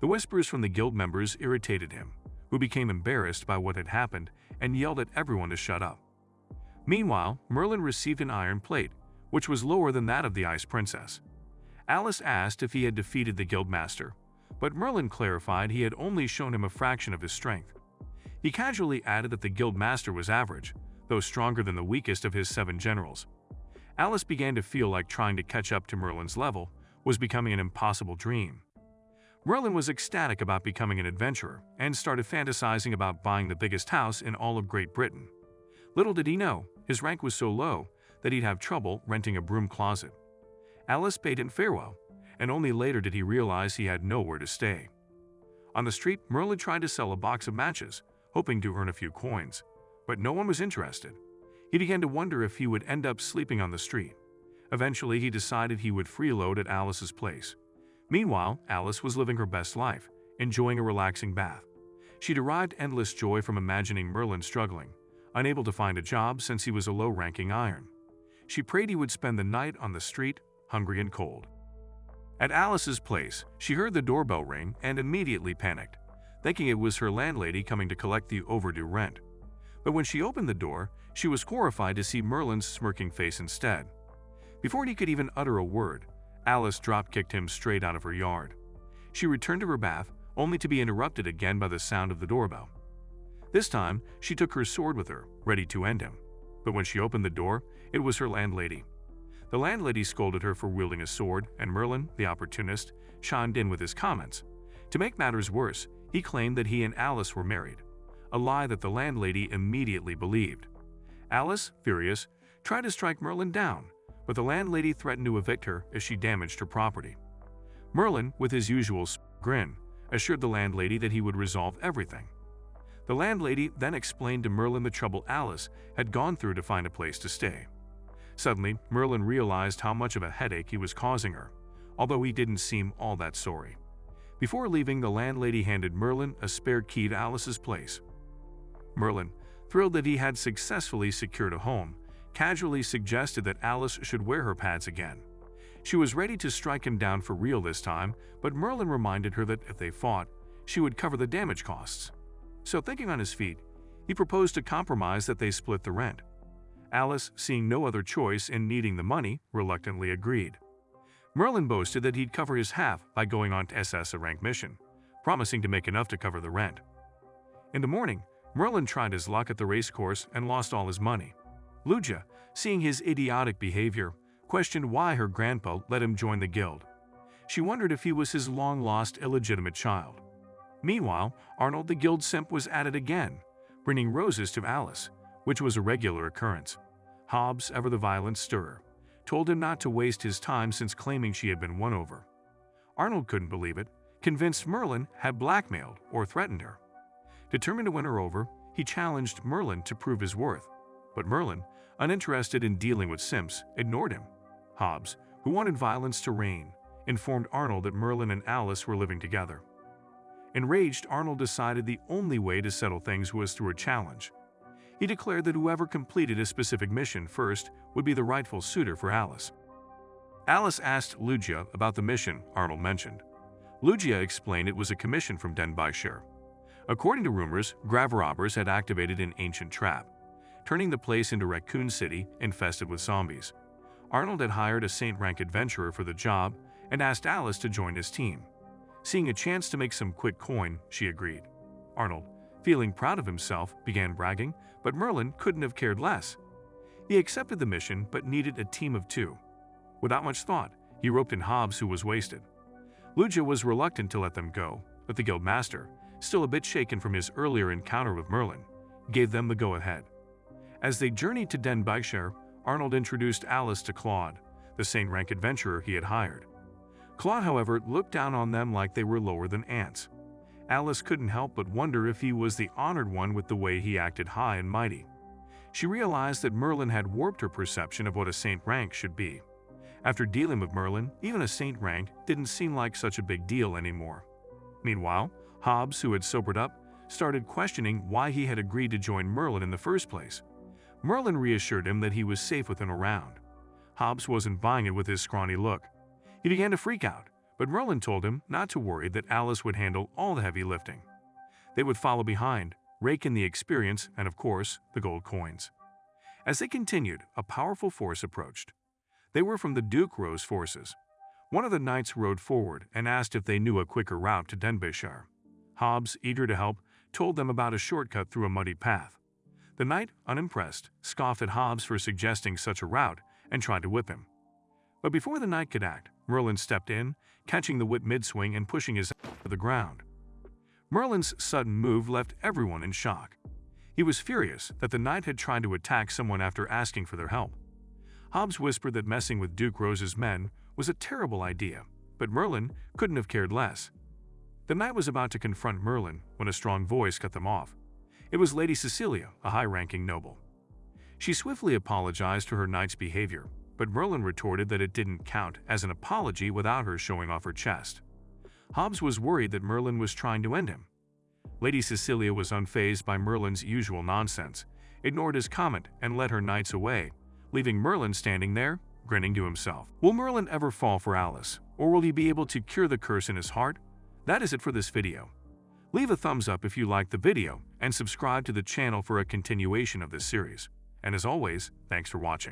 The whispers from the guild members irritated him, who became embarrassed by what had happened and yelled at everyone to shut up. Meanwhile, Merlin received an iron plate, which was lower than that of the Ice Princess. Alice asked if he had defeated the guildmaster, but Merlin clarified he had only shown him a fraction of his strength. He casually added that the guildmaster was average, though stronger than the weakest of his 7 generals. Alice began to feel like trying to catch up to Merlin's level was becoming an impossible dream. Merlin was ecstatic about becoming an adventurer and started fantasizing about buying the biggest house in all of Great Britain. Little did he know, his rank was so low that he'd have trouble renting a broom closet. Alice bade him farewell, and only later did he realize he had nowhere to stay. On the street, Merlin tried to sell a box of matches, hoping to earn a few coins, but no one was interested. He began to wonder if he would end up sleeping on the street. Eventually, he decided he would freeload at Alice's place. Meanwhile, Alice was living her best life, enjoying a relaxing bath. She derived endless joy from imagining Merlin struggling, unable to find a job since he was a low-ranking iron. She prayed he would spend the night on the street, hungry and cold. At Alice's place, she heard the doorbell ring and immediately panicked, thinking it was her landlady coming to collect the overdue rent. But when she opened the door, she was horrified to see Merlin's smirking face instead. Before he could even utter a word, Alice drop-kicked him straight out of her yard. She returned to her bath, only to be interrupted again by the sound of the doorbell. This time, she took her sword with her, ready to end him. But when she opened the door, it was her landlady. The landlady scolded her for wielding a sword, and Merlin, the opportunist, chimed in with his comments. To make matters worse, he claimed that he and Alice were married, a lie that the landlady immediately believed. Alice, furious, tried to strike Merlin down, but the landlady threatened to evict her as she damaged her property. Merlin, with his usual grin, assured the landlady that he would resolve everything. The landlady then explained to Merlin the trouble Alice had gone through to find a place to stay. Suddenly, Merlin realized how much of a headache he was causing her, although he didn't seem all that sorry. Before leaving, the landlady handed Merlin a spare key to Alice's place. Merlin, thrilled that he had successfully secured a home, casually suggested that Alice should wear her pads again. She was ready to strike him down for real this time, but Merlin reminded her that if they fought, she would cover the damage costs. So thinking on his feet, he proposed a compromise that they split the rent. Alice, seeing no other choice and needing the money, reluctantly agreed. Merlin boasted that he'd cover his half by going on to SS a rank mission, promising to make enough to cover the rent. In the morning, Merlin tried his luck at the racecourse and lost all his money. Lucia, seeing his idiotic behavior, questioned why her grandpa let him join the guild. She wondered if he was his long-lost illegitimate child. Meanwhile, Arnold the guild simp was at it again, bringing roses to Alice, which was a regular occurrence. Hobbs, ever the violent stirrer, told him not to waste his time since claiming she had been won over. Arnold couldn't believe it, convinced Merlin had blackmailed or threatened her. Determined to win her over, he challenged Merlin to prove his worth. But Merlin, uninterested in dealing with simps, ignored him. Hobbs, who wanted violence to reign, informed Arnold that Merlin and Alice were living together. Enraged, Arnold decided the only way to settle things was through a challenge. He declared that whoever completed a specific mission first would be the rightful suitor for Alice. Alice asked Lugia about the mission Arnold mentioned. Lugia explained it was a commission from Denbighshire. According to rumors, grave robbers had activated an ancient trap, turning the place into Raccoon City infested with zombies. Arnold had hired a saint-rank adventurer for the job and asked Alice to join his team. Seeing a chance to make some quick coin, she agreed. Arnold, feeling proud of himself, began bragging, but Merlin couldn't have cared less. He accepted the mission but needed a team of 2. Without much thought, he roped in Hobbs, who was wasted. Lugia was reluctant to let them go, but the guild master, still a bit shaken from his earlier encounter with Merlin, gave them the go-ahead. As they journeyed to Denbighshire, Arnold introduced Alice to Claude, the saint-rank adventurer he had hired. Claude, however, looked down on them like they were lower than ants. Alice couldn't help but wonder if he was the honored one with the way he acted high and mighty. She realized that Merlin had warped her perception of what a saint rank should be. After dealing with Merlin, even a saint rank didn't seem like such a big deal anymore. Meanwhile, Hobbs, who had sobered up, started questioning why he had agreed to join Merlin in the first place. Merlin reassured him that he was safe within a round. Hobbs wasn't buying it with his scrawny look. He began to freak out, but Merlin told him not to worry, that Alice would handle all the heavy lifting. They would follow behind, rake in the experience and, of course, the gold coins. As they continued, a powerful force approached. They were from the Duke Rose forces. One of the knights rode forward and asked if they knew a quicker route to Denbighshire. Hobbs, eager to help, told them about a shortcut through a muddy path. The knight, unimpressed, scoffed at Hobbs for suggesting such a route and tried to whip him. But before the knight could act, Merlin stepped in, catching the whip mid-swing and pushing his ass to the ground. Merlin's sudden move left everyone in shock. He was furious that the knight had tried to attack someone after asking for their help. Hobbs whispered that messing with Duke Rose's men was a terrible idea, but Merlin couldn't have cared less. The knight was about to confront Merlin when a strong voice cut them off. It was Lady Cecilia, a high-ranking noble. She swiftly apologized for her knight's behavior, but Merlin retorted that it didn't count as an apology without her showing off her chest. Hobbs was worried that Merlin was trying to end him. Lady Cecilia was unfazed by Merlin's usual nonsense, ignored his comment, and led her knights away, leaving Merlin standing there, grinning to himself. Will Merlin ever fall for Alice, or will he be able to cure the curse in his heart? That is it for this video. Leave a thumbs up if you liked the video, and subscribe to the channel for a continuation of this series. And as always, thanks for watching.